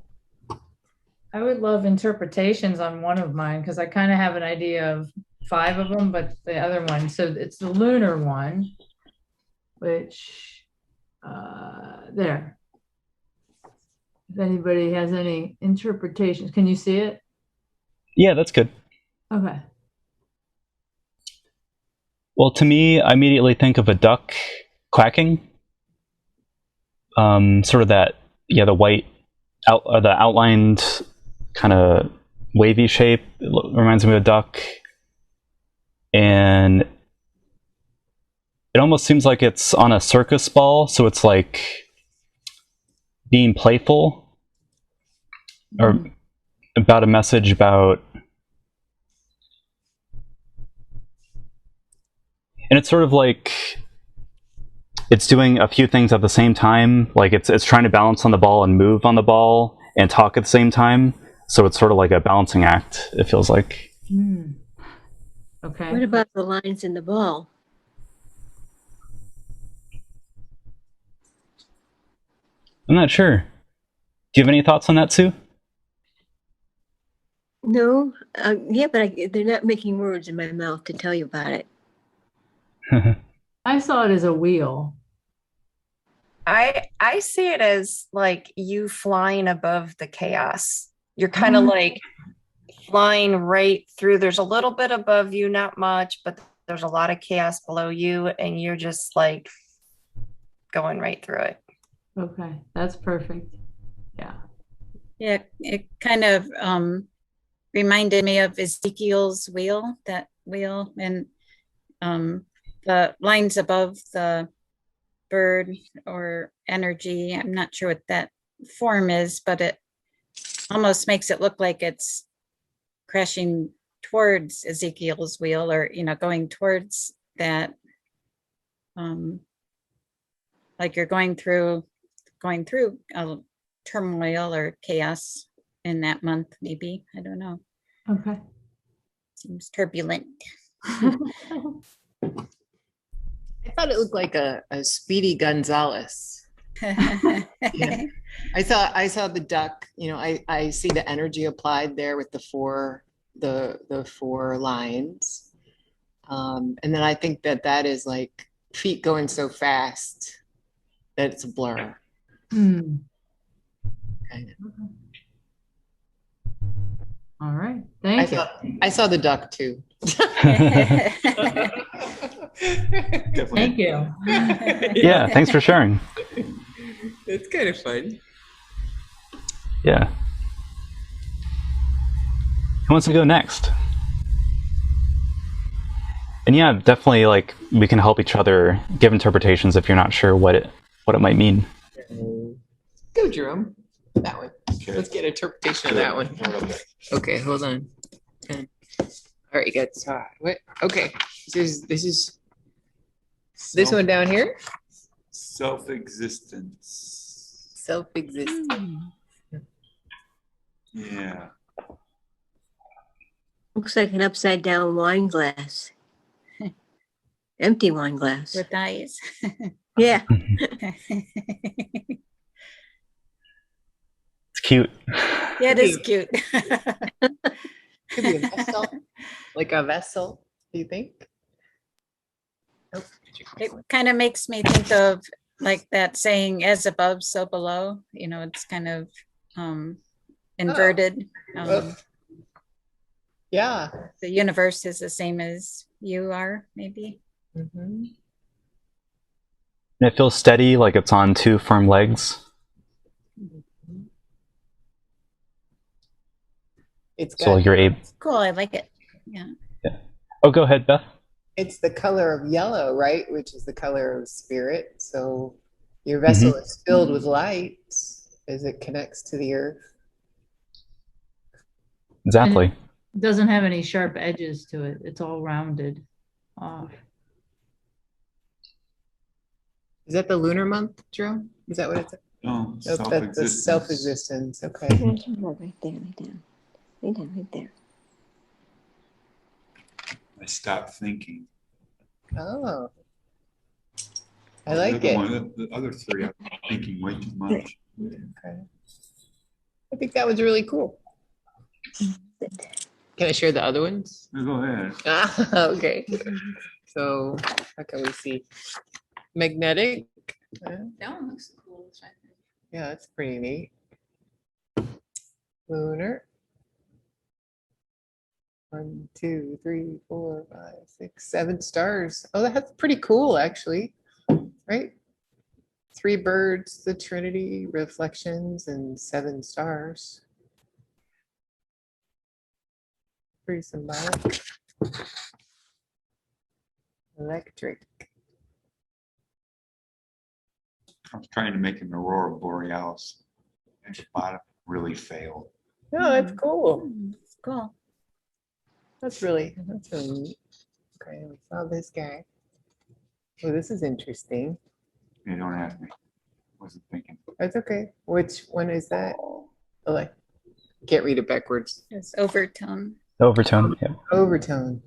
I would love interpretations on one of mine because I kind of have an idea of 5 of them, but the other one, so it's the lunar one, which there. If anybody has any interpretations, can you see it? Yeah, that's good. Okay. Well, to me, I immediately think of a duck quacking. Sort of that, the white, the outlined kind of wavy shape. It reminds me of a duck. And it almost seems like it's on a circus ball, so it's like being playful, or about a message about, and it's sort of like it's doing a few things at the same time. Like it's trying to balance on the ball and move on the ball and talk at the same time. So it's sort of like a balancing act, it feels like. Okay. What about the lines in the ball? I'm not sure. Do you have any thoughts on that, Sue? No, yeah, but they're not making words in my mouth to tell you about it. I saw it as a wheel. I see it as like you flying above the chaos. You're kind of like flying right through. There's a little bit above you, not much, but there's a lot of chaos below you, and you're just like going right through it. Okay, that's perfect. Yeah. Yeah, it kind of reminded me of Ezekiel's wheel, that wheel, and the lines above the bird or energy. I'm not sure what that form is, but it almost makes it look like it's crashing towards Ezekiel's wheel, or going towards that, like you're going through a turmoil or chaos in that month, maybe. I don't know. Okay. Seems turbulent. I thought it looked like a Speedy Gonzalez. Yeah. I saw the duck. I see the energy applied there with the four lines, and then I think that is like feet going so fast that it's a blur. Kind of. All right. Thank you. I saw the duck too. Thank you. Yeah, thanks for sharing. That's kind of fun. Yeah. Who wants to go next? And yeah, definitely, like, we can help each other give interpretations if you're not sure what it might mean. Go, Jerome. That one. Okay. Let's get an interpretation of that one. Okay, hold on. All right, you got what? Okay, this is this one down here. Self-existence. Self-existent. Yeah. Looks like an upside down wine glass. Empty wine glass. With eyes. Yeah. It's cute. Yeah, it is cute. Could be a vessel, like a vessel, do you think? Nope. It kind of makes me think of like that saying, as above, so below. You know, it's kind of inverted. Oh. Yeah. The universe is the same as you are, maybe. Mhm. And it feels steady, like it's on two firm legs. It's So got, like you're able. Cool, I like it. Yeah. Oh, go ahead, Beth. it's the color of yellow, right? Which is the color of spirit. So your vessel is filled with light as it connects to the earth. Exactly. It doesn't have any sharp edges to it. It's all rounded off. Is that the lunar month, Jerome? Is that what it's? No, Nope, that's the self-existence. Okay. There's one right there, lay down. Lay down right there. I stopped thinking. Oh. I The like other it. one- the other three, I'm thinking way too much. Okay. I think that was really cool. Can I share the other ones? Go ahead. Ah, okay. So how can we see? Magnetic. That one looks cool. Yeah, that's pretty neat. Lunar. 1, 2, 3, 4, 5, 6, 7 stars. Oh, that's pretty cool, actually. Right? 3 birds, the Trinity, reflections, and 7 stars. Pretty symbolic. Electric. I was trying to make an aurora borealis, and the bottom really failed. No, that's cool. Cool. That's really neat. Okay, we saw this guy. Oh, this is interesting. You don't ask me. Wasn't thinking. That's okay. Which one is that? Oh, like, can't read it backwards. It's overtone. Overtone. Yeah. Overtone.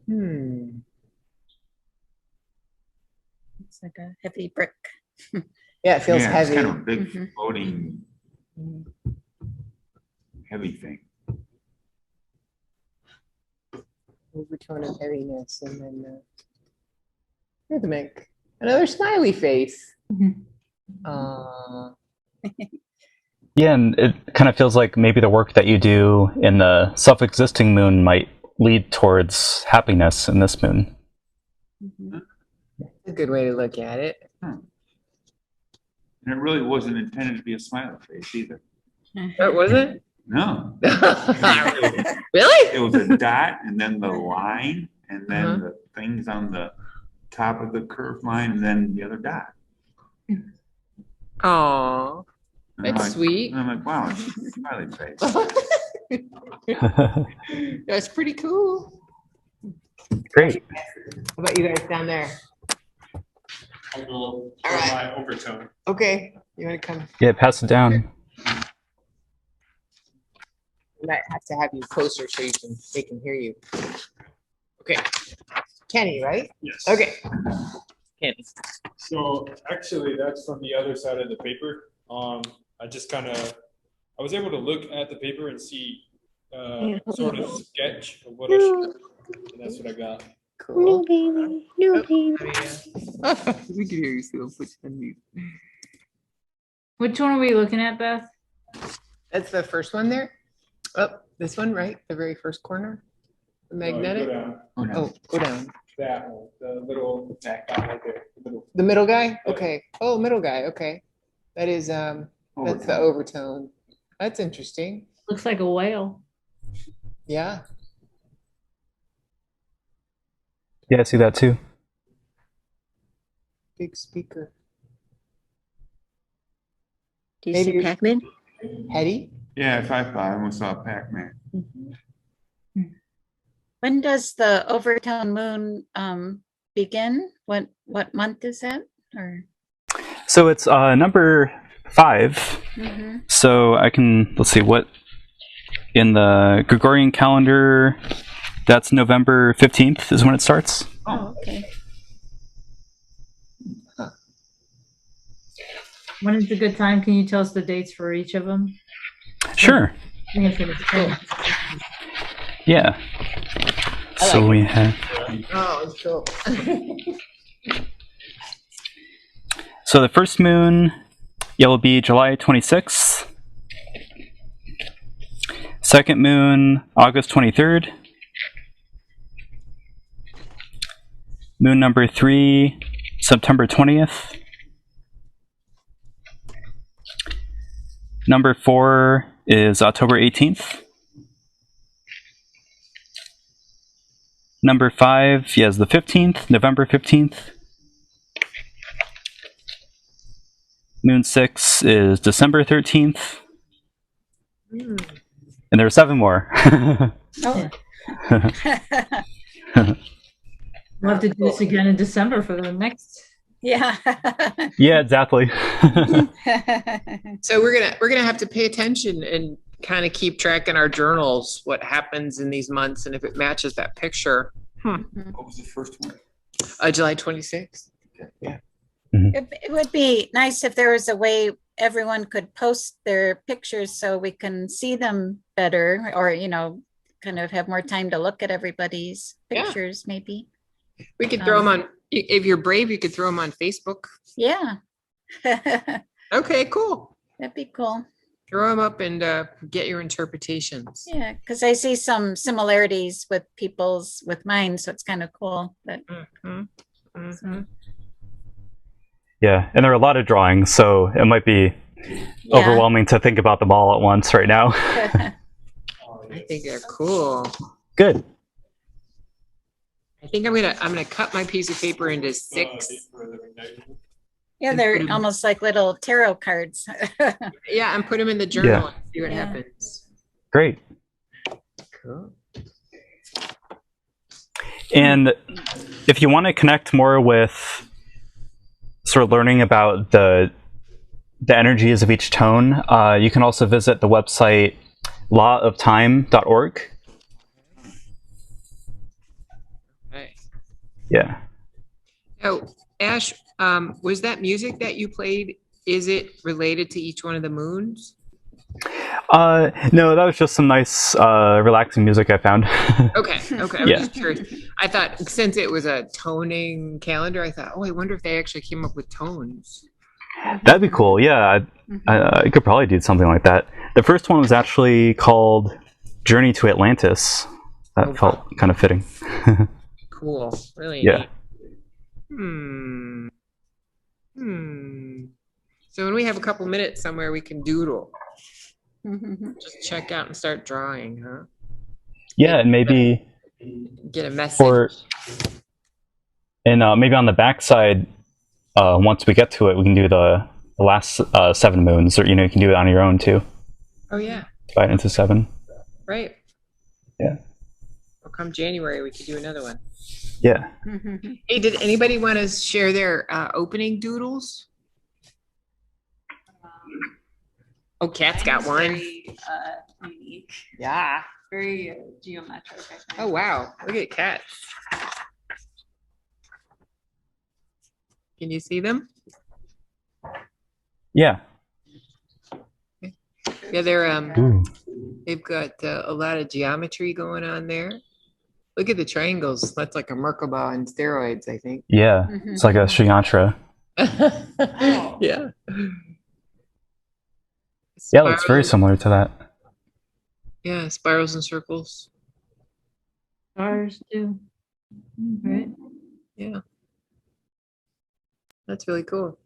It's like a heavy brick. Yeah, it feels Yeah, heavy. it's kind of a big Mhm. floating heavy thing. Overtone of heaviness, and then rhythmic. Another smiley face. Yeah, and it kind of feels like maybe the work that you do in the self-existing moon might lead towards happiness in this moon. A good way to look at it. And it really wasn't intended to be a smiley face either. Was it? No. Really? It was a dot and then the line and then the things on the top of the curved line and then the other dot. Oh, And I'm that's like- sweet. and I'm like, wow, it's a smiley face. That's pretty cool. Great. How about you guys down there? I'll go All for right. my overtone. Okay, you want to come? Yeah, pass it down. We might have to have you closer so they can hear you. Okay, Kenny, right? Yes. Okay. Kenny. So actually, that's from the other side of the paper. I just kind of, I was able to look at the paper and see sort of sketch of what I should, and that's what I got. Cool. baby. No, baby. We can hear you still. Put you on mute. Which one are we looking at, Beth? That's the first one there. Oh, this one, right? The very first corner. The magnetic. Go down. Oh, go down. That one, the little that guy right there. The little, The middle guy. Yeah. Okay. Oh, middle guy. Okay. That is that's the overtone. That's interesting. Looks like a whale. Yeah. Yeah, I see that too. Big speaker. Do you Maybe- see Pac-Man? Hetty. Yeah, if I almost saw Pac-Man. When does the overtone moon begin? What month is that? Or So it's number 5. Mhm. So I can, let's see, what in the Gregorian calendar, that's November 15th is when it starts. Oh, okay. When is a good time? Can you tell us the dates for each of them? Sure. I think it's gonna change. Yeah. So we have. Oh, it's cool. So the first moon, it will be July 26th. Second moon, August 23rd. Moon number 3, September 20th. Number 4 is October 18th. Number 5, yes, the 15th, November 15th. Moon 6 is December 13th. And there are 7 more. Oh. We'll have to do this again in December for the next. Yeah. Yeah, exactly. So we're gonna have to pay attention and kind of keep track in our journals what happens in these months and if it matches that picture. What was the first one? July 26th. Yeah. It would be nice if there was a way everyone could post their pictures so we can see them better, or, you know, kind of have more time to look at everybody's pictures, maybe. We could throw them on, if you're brave, you could throw them on Facebook. Yeah. Okay, cool. That'd be cool. Throw them up and get your interpretations. Yeah, because I see some similarities with people's, with mine, so it's kind of cool. But Yeah, and there are a lot of drawings, so it might be overwhelming to think about them all at once right now. I think they're cool. Good. I think I'm gonna cut my piece of paper into 6. Yeah, they're almost like little tarot cards. Yeah, and put them in the journal Yeah. and see what happens. Great. Cool. And if you want to connect more with sort of learning about the energies of each tone, you can also visit the website lawoftime.org. Right. Yeah. Oh, Ash, was that music that you played, is it related to each one of the moons? No, that was just some nice, relaxing music I found. Okay, okay. I was Yeah. just curious. I thought since it was a toning calendar, I thought, oh, I wonder if they actually came up with tones. That'd be cool. Yeah, I could probably do something like that. The first one was actually called Journey to Atlantis. That felt kind of fitting. Cool. Really Yeah. neat. So when we have a couple minutes somewhere, we can doodle. Just check out and start drawing, huh? Yeah, and maybe Get a message. maybe on the backside, once we get to it, we can do the last 7 moons, or you can do it on your own too. Oh yeah, Divide into 7. right. Yeah. Well, come January, we could do another one. Yeah. Hey, did anybody want to share their opening doodles? Oh, Kat's got one. Very unique, Yeah. very geometric. I think. Oh wow, look at Kat. Can you see them? Yeah. Yeah, they're Ooh. they've got a lot of geometry going on there. Look at the triangles. That's like a Merkaba on steroids, I think. Yeah. It's like a Sri Yantra. Yeah. Yeah, it looks very Spirals. similar to that. Yeah, spirals and circles. Stars too. Right. Yeah. That's really cool.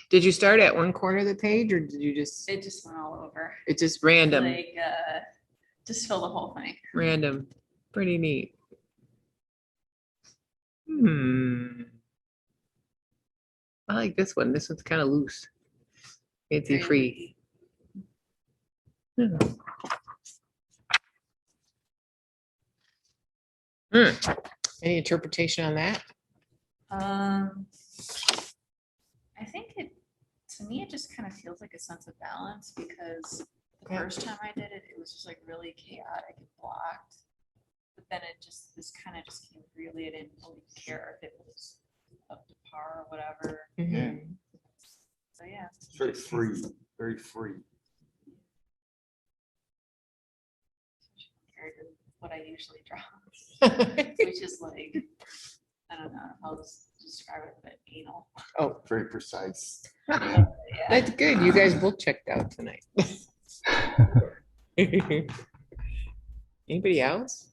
Did you start at one corner of the page or did you just, It just went all over. it's just random, Like, just fill the whole thing. random. Pretty neat. I like this one. This one's kind of loose. Fancy free. Any interpretation on that? I think to me, it just kind of feels like a sense of balance because the first time I did it, it was just like really chaotic and blocked. But then this kind of just came freely. I didn't really care if it was up to par or whatever. Yeah. So yeah. It's very free, very free. what I usually draw, which is like, I don't know how to describe it, but anal. Oh, Very precise. Yeah. that's good. You guys both checked out tonight. Anybody else?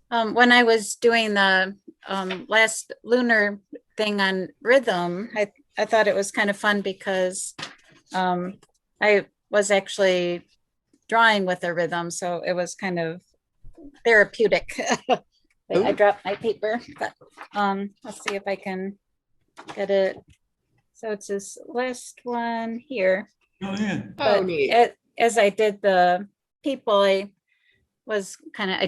Well, when I was doing the last lunar thing on rhythm, I thought it was kind of fun because I was actually drawing with a rhythm, so it was kind of therapeutic. I dropped my paper, but let's see if I can get it. So it's this last one here. Oh, yeah. Oh, But neat. as I did the people, I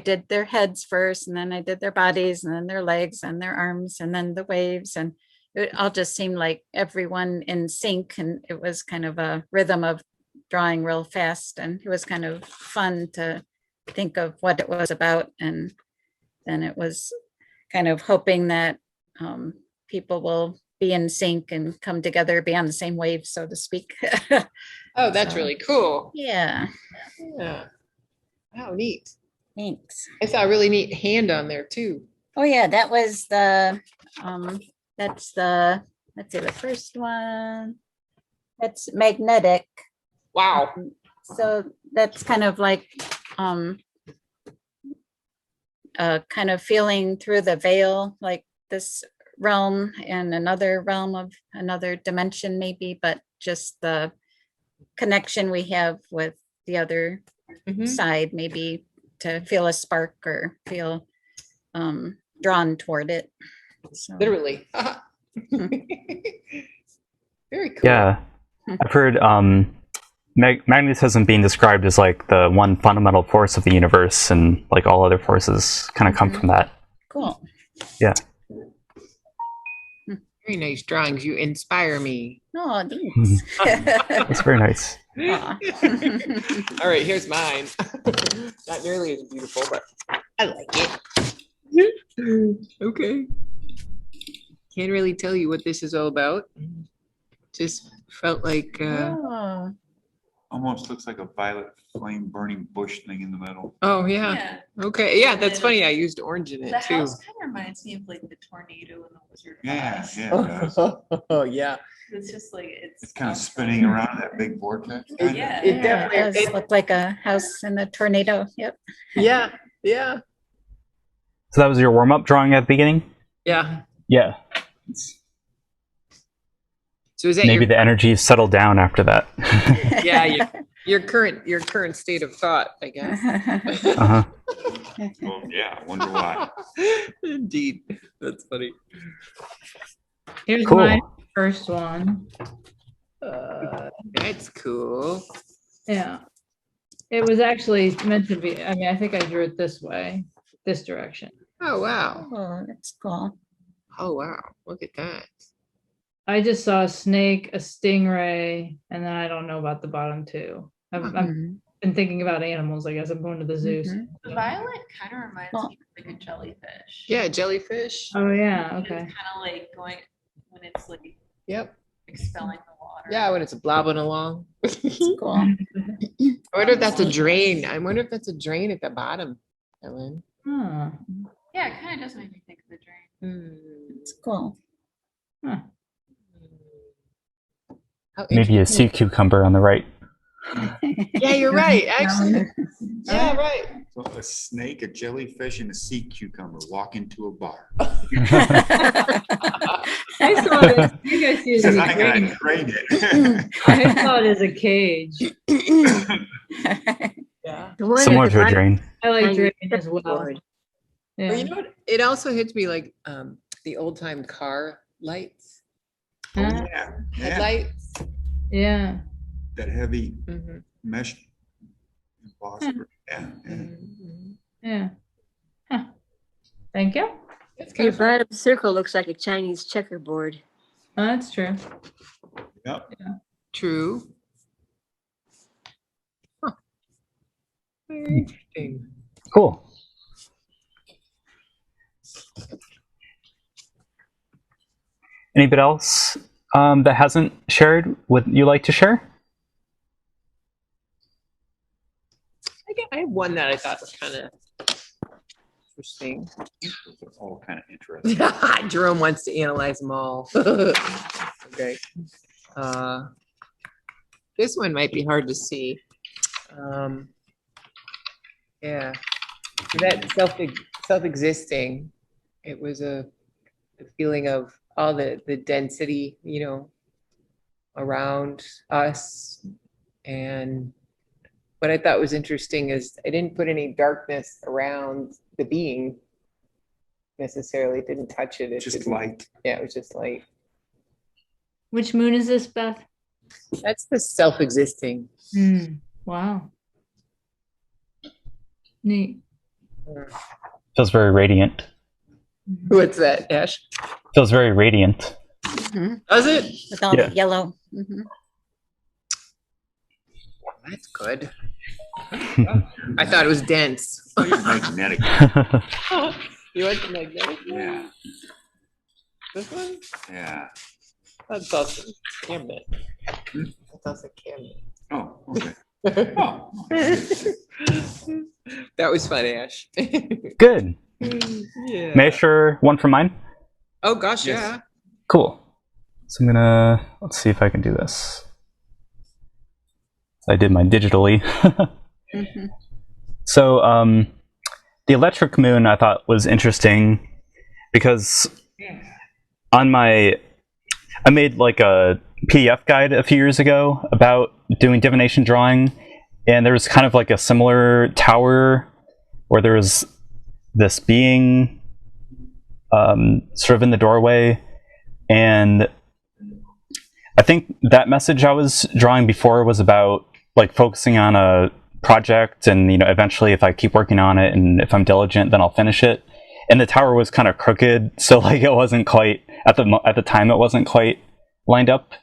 did their heads first, and then I did their bodies, and then their legs and their arms, and then the waves, and it all just seemed like everyone in sync, and it was kind of a rhythm of drawing real fast, and it was kind of fun to think of what it was about, and then it was kind of hoping that people will be in sync and come together, be on the same wave, so to speak. Oh, that's So, really cool. yeah, Yeah. Wow, neat. thanks. I saw a really neat hand on there too. Oh yeah, that was the let's see, the first one. That's magnetic. Wow. So that's kind of like kind of feeling through the veil, like this realm and another realm of another dimension maybe, but just the connection we have with the other side, maybe to feel a spark or feel drawn toward it. So. Literally. Very cool. Yeah, I've heard magnetism being described as like the one fundamental force of the universe, and like all other forces kind of come from that. Cool. Yeah. Very nice drawings. You inspire me. Oh, thanks. That's very nice. All right, here's mine. Not nearly as beautiful, but I like it. Okay. Can't really tell you what this is all about. Just felt like Oh. Almost looks like a violet flame burning bush thing in the middle. oh yeah. Yeah. Okay. Yeah, that's funny. I used orange in The it too. house kind of reminds me of like the tornado in the Wizard of Yeah, Oz. yeah, it does. Oh yeah. It's just like It's kind of spinning around that big vortex. kinda. Yeah. It Yeah, definitely it does look like a house in a tornado. Yep. Yeah. Yeah. So that was your warm-up drawing at the beginning? Yeah. Yeah. So is that Maybe your, the energy settled down after that. yeah, your current state of thought, I guess. Uh-huh. Oh, yeah, I wonder why. Indeed. That's funny. Here's Cool. my first one. That's cool. Yeah. It was actually meant to be, I mean, I think I drew it this way, this direction. Oh wow. Oh, that's cool. Oh wow. Look at that. I just saw a snake, a stingray, and then I don't know about the bottom two. I've Mhm. been thinking about animals. I guess I'm going to the zoo. Mhm. The violet kind of reminds Well- me of like a jellyfish. Yeah, jellyfish. Oh yeah, It's okay. kind of like going when it's like Yep. expelling the water. Yeah, when it's blobbing along. Cool. I wonder if that's a drain. I wonder if that's a drain at the bottom, Ellen. Huh. Yeah, it kind of does make me think of the drain. It's cool. Huh. How Maybe a sea cucumber on the right. Yeah, you're right. Actually, yeah, right. So a snake, a jellyfish, and a sea cucumber walk into a bar. I saw it. I think I see it as a I gotta cage. trade it. I saw it as a cage. Yeah. The one at Similar the to a bottom drain. I like on drain your as well. board. But Yeah. you know what? It also hits me like the old time car lights, Oh, Huh? yeah, yeah. headlights. Yeah. That heavy Mm-hmm. mesh phosphor. Yeah, yeah. Mm-hmm. Yeah. Huh. Thank you. It's kind Your of fun. bottom circle looks like a Chinese checkerboard. Oh, that's true. Yep. True. Huh. Very interesting. Cool. Anybody else that hasn't shared, would you like to share? I have one that I thought was kind of interesting. Those are all kind of interesting. Jerome wants to analyze them all. Okay. This one might be hard to see. Yeah, that self-existing. It was a feeling of all the density, you know, around us. And what I thought was interesting is I didn't put any darkness around the being necessarily. It didn't touch it. It Just didn't- light. Yeah, it was just light. Which moon is this, Beth? That's the self-existing. Wow. Neat. Feels very radiant. What's that, Ash? Feels very radiant. Does it? With all Yeah. the yellow. Mhm. That's good. I thought it was dense. Magnetic. You like the magnetic? Yeah. This one? Yeah. That's also Camden. That's also Camden. Oh, okay. Oh. That was fun, Ash. Good. Yeah. May I share one from mine? Oh gosh, yeah. Cool. So I'm gonna, let's see if I can do this. I did mine digitally. So the electric moon I thought was interesting because on I made like a PDF guide a few years ago about doing divination drawing, and there was kind of like a similar tower where there was this being sort of in the doorway, and I think that message I was drawing before was about like focusing on a project, and you know, eventually if I keep working on it and if I'm diligent, then I'll finish it. And the tower was kind of crooked, so like it wasn't quite at the time it wasn't quite lined up.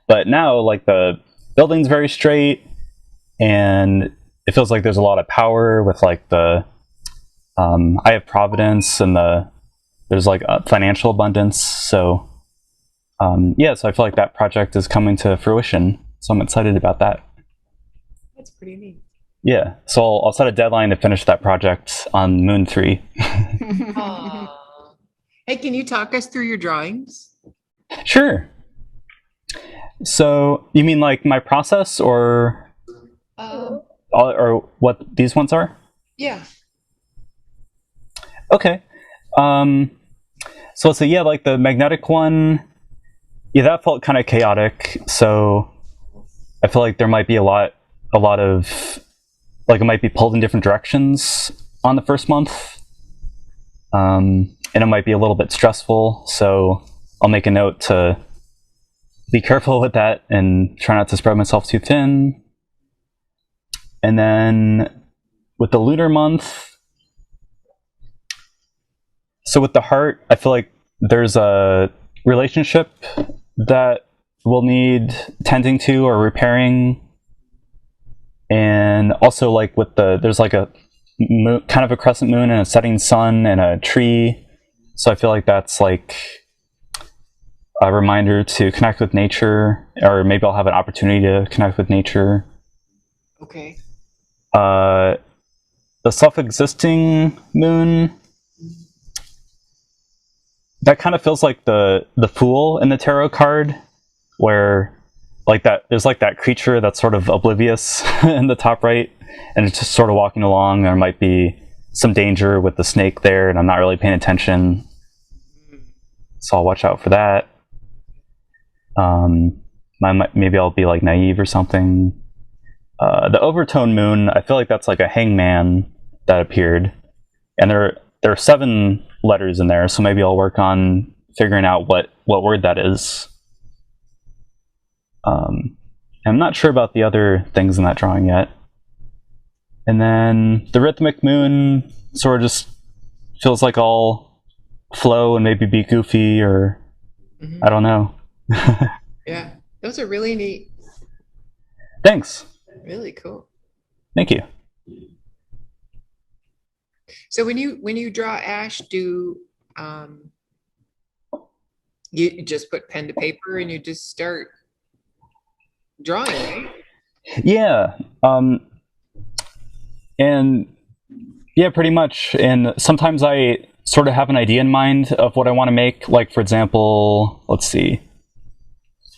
But now like the building's very straight, and it feels like there's a lot of power with like the Eye of Providence, and there's like a financial abundance. So yeah, so I feel like that project is coming to fruition. So I'm excited about that. That's pretty neat. Yeah, so I'll set a deadline to finish that project on Moon 3. Aw. Hey, can you talk us through your drawings? Sure. So you mean like my process, or what these ones are? Yeah. Okay. So let's say, yeah, like the magnetic one, yeah, that felt kind of chaotic. So I feel like there might be a lot of, like it might be pulled in different directions on the first month. And it might be a little bit stressful. So I'll make a note to be careful with that and try not to spread myself too thin. And then with the lunar month, so with the heart, I feel like there's a relationship that will need tending to or repairing. And also like with there's like a moon, kind of a crescent moon and a setting sun and a tree. So I feel like that's like a reminder to connect with nature, or maybe I'll have an opportunity to connect with nature. Okay. The self-existing moon, that kind of feels like the Fool in the tarot card, where like that there's like that creature that's sort of oblivious in the top right, and it's just sort of walking along. There might be some danger with the snake there, and I'm not really paying attention, so I'll watch out for that. Maybe I'll be like naive or something. The overtone moon, I feel like that's like a hangman that appeared, and there are 7 letters in there, so maybe I'll work on figuring out what word that is. I'm not sure about the other things in that drawing yet. And then the rhythmic moon sort of just feels like I'll flow and maybe be goofy, or I don't know. Yeah, those are really neat. Thanks. Really cool. Thank you. So when you draw, Ash, do you just put pen to paper and you just start drawing, right? Yeah. And yeah, pretty much. And sometimes I sort of have an idea in mind of what I want to make. Like, for example, let's see.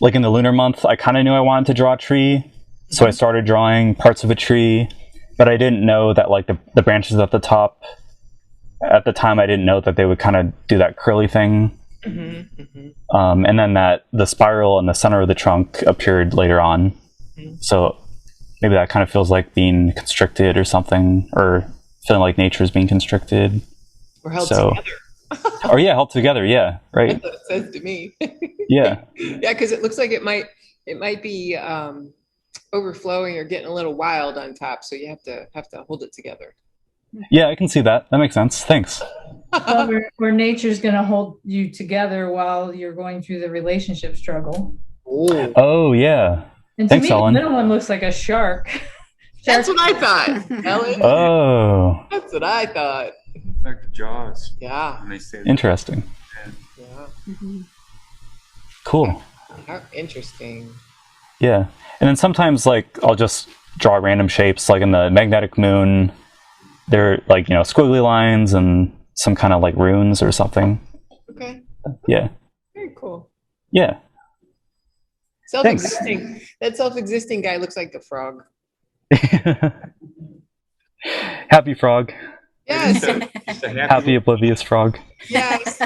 Like in the lunar month, I kind of knew I wanted to draw a tree. So I started drawing parts of a tree, but I didn't know that like the branches at the top, at the time I didn't know that they would kind of do that curly thing. And then that the spiral in the center of the trunk appeared later on. So maybe that kind of feels like being constricted or something, or feeling like nature is being constricted. Or held together. Or yeah, held together. Yeah, right. That's what it says to me. Yeah. Yeah, because it looks like it might be overflowing or getting a little wild on top, so you have to hold it together. Yeah, I can see that. That makes sense. Thanks. Well, where nature's going to hold you together while you're going through the relationship struggle. Oh yeah. And to Thanks, me, Ellen. the middle one looks like a shark. That's what I thought, Ellen. Oh. That's what I thought. Like the Jaws. Yeah. When they say that. Interesting. Yeah. Cool. How interesting. Yeah. And then sometimes like I'll just draw random shapes, like in the magnetic moon. They're like, you know, squiggly lines and some kind of like runes or something. Okay. Yeah. Very cool. Yeah. Self-existing. That self-existing guy looks like the frog. Happy frog. Yes. Happy oblivious frog. Yes.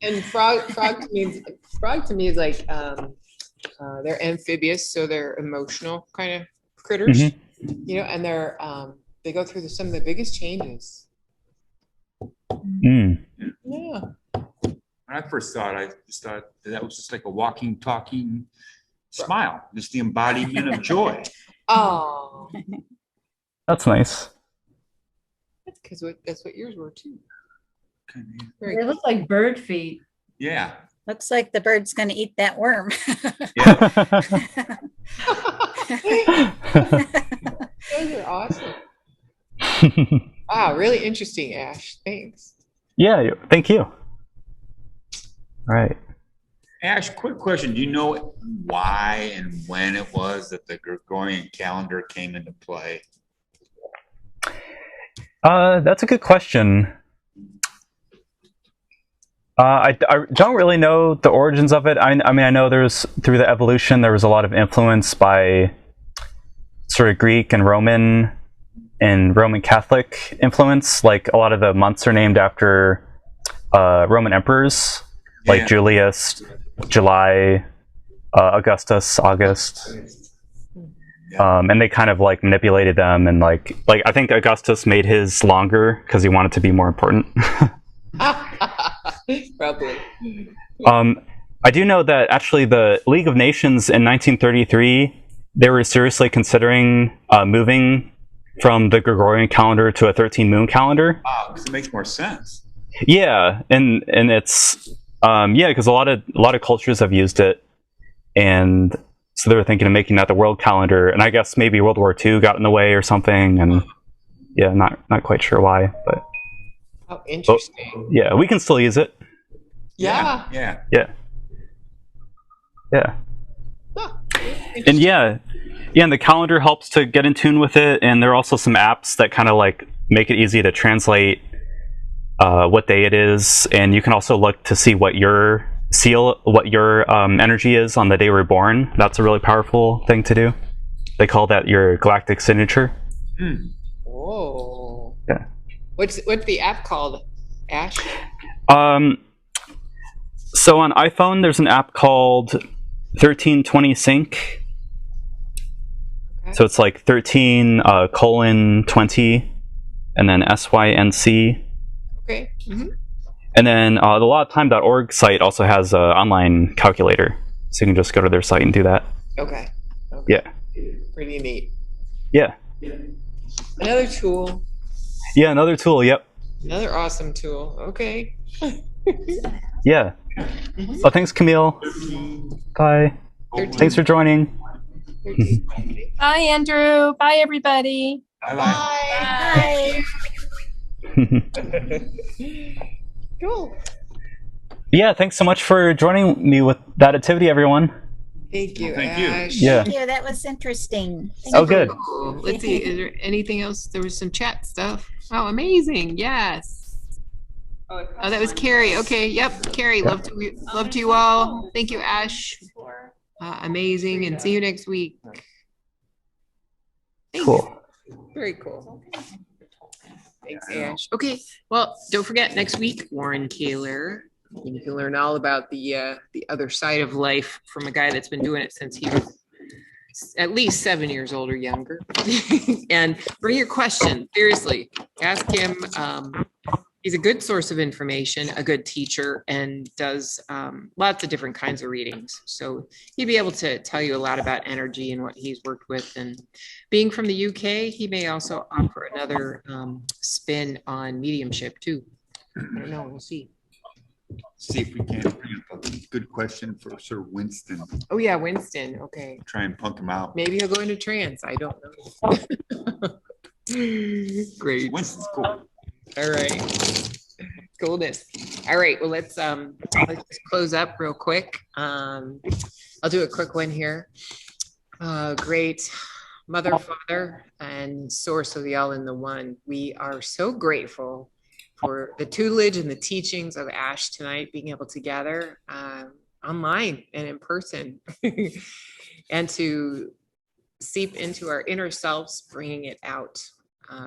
And frog to me is like they're amphibious, so they're emotional kind of critters. You know, and they're they go through some of the biggest changes. Mm. Yeah. When I first saw it, I just thought that was just like a walking, talking smile, just the embodiment of joy. Oh. That's nice. That's because that's what yours were too. They look like bird feet. Yeah. Looks like the bird's going to eat that worm. Those are awesome. Wow, really interesting, Ash. Thanks. Yeah, thank you. All right. Ash, quick question. Do you know why and when it was that the Gregorian calendar came into play? That's a good question. I don't really know the origins of it. I mean, I know there's, through the evolution, there was a lot of influence by sort of Greek and Roman Catholic influence. Like a lot of the months are named after Roman emperors, like Julius, July, Augustus, August. And they kind of like manipulated them, and like I think Augustus made his longer because he wanted to be more important. Probably. I do know that actually the League of Nations in 1933, they were seriously considering moving from the Gregorian calendar to a 13-moon calendar. Wow, because it makes more sense. Yeah, and it's because a lot of cultures have used it, and so they were thinking of making that the world calendar. And I guess maybe World War II got in the way or something, and yeah, not quite sure why, but. How interesting. Yeah, we can still use it. Yeah. Yeah. And and the calendar helps to get in tune with it, and there are also some apps that kind of like make it easy to translate what day it is, and you can also look to see what your energy is on the day we're born. That's a really powerful thing to do. They call that your galactic signature. Whoa. Yeah. What's the app called, Ash? So on iPhone, there's an app called 1320 Sync. Okay. So it's like 13:20 and then SYNC. Okay. Mm-hmm. And then the lawtime.org site also has an online calculator. So you can just go to their site and do that. Okay. Yeah. Pretty neat. Yeah. Another tool. Yeah, another tool, yep. Another awesome tool. Okay. Yeah. Well, thanks, Camille. Bye. 13. Thanks for joining. Bye, Andrew. Bye, everybody. Bye. Cool. Yeah, thanks so much for joining me with that activity, everyone. Thank you, Thank you. Ash. Yeah. Thank you. That was interesting. Thank Oh, you. good. Cool. Let's see. Is there anything else? There was some chat stuff. Oh, amazing. Yes. Oh, that was Carrie. Okay. Yep. Carrie, love to you all. Thank you, Ash. Amazing. And see you next week. Thanks. Cool. Very cool. Thanks, Ash. Okay. Well, don't forget next week, Warren Kaler. You can learn all about the other side of life from a guy that's been doing it since he was at least 7 years old or younger. And bring your question. Seriously, ask him. He's a good source of information, a good teacher, and does lots of different kinds of readings. So he'd be able to tell you a lot about energy and what he's worked with. And being from the UK, he may also offer another spin on mediumship too. I don't know. We'll see. See if we can bring up a good question for Sir Winston. Oh yeah, Winston. Okay. Try and punk him out. Maybe he'll go into trance. I don't know. Great. Winston's cool. All right. Coolness. All right. Well, let's just close up real quick. I'll do a quick one here. Great Mother, Father, and Source of the All in the One. We are so grateful for the tutelage and the teachings of Ash tonight, being able to gather online and in person and to seep into our inner selves, bringing it out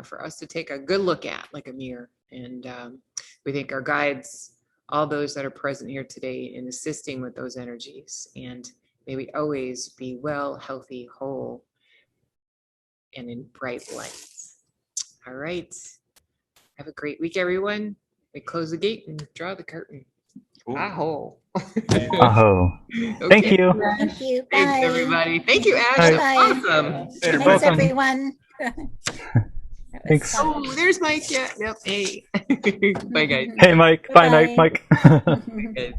for us to take a good look at like a mirror. And we thank our guides, all those that are present here today in assisting with those energies. And may we always be well, healthy, whole, and in bright light. All right. Have a great week, everyone. We close the gate and draw the curtain. Cool. Aho. Aho. Thank you. Thank you. Bye. Thanks, everybody. Thank you, Ash. Bye. That's awesome. Thanks, welcome. everyone. Thanks. Oh, there's Mike. Yeah. Yep. Hey. Bye, guys. Hey, Mike. Bye, Bye. Mike. Guys.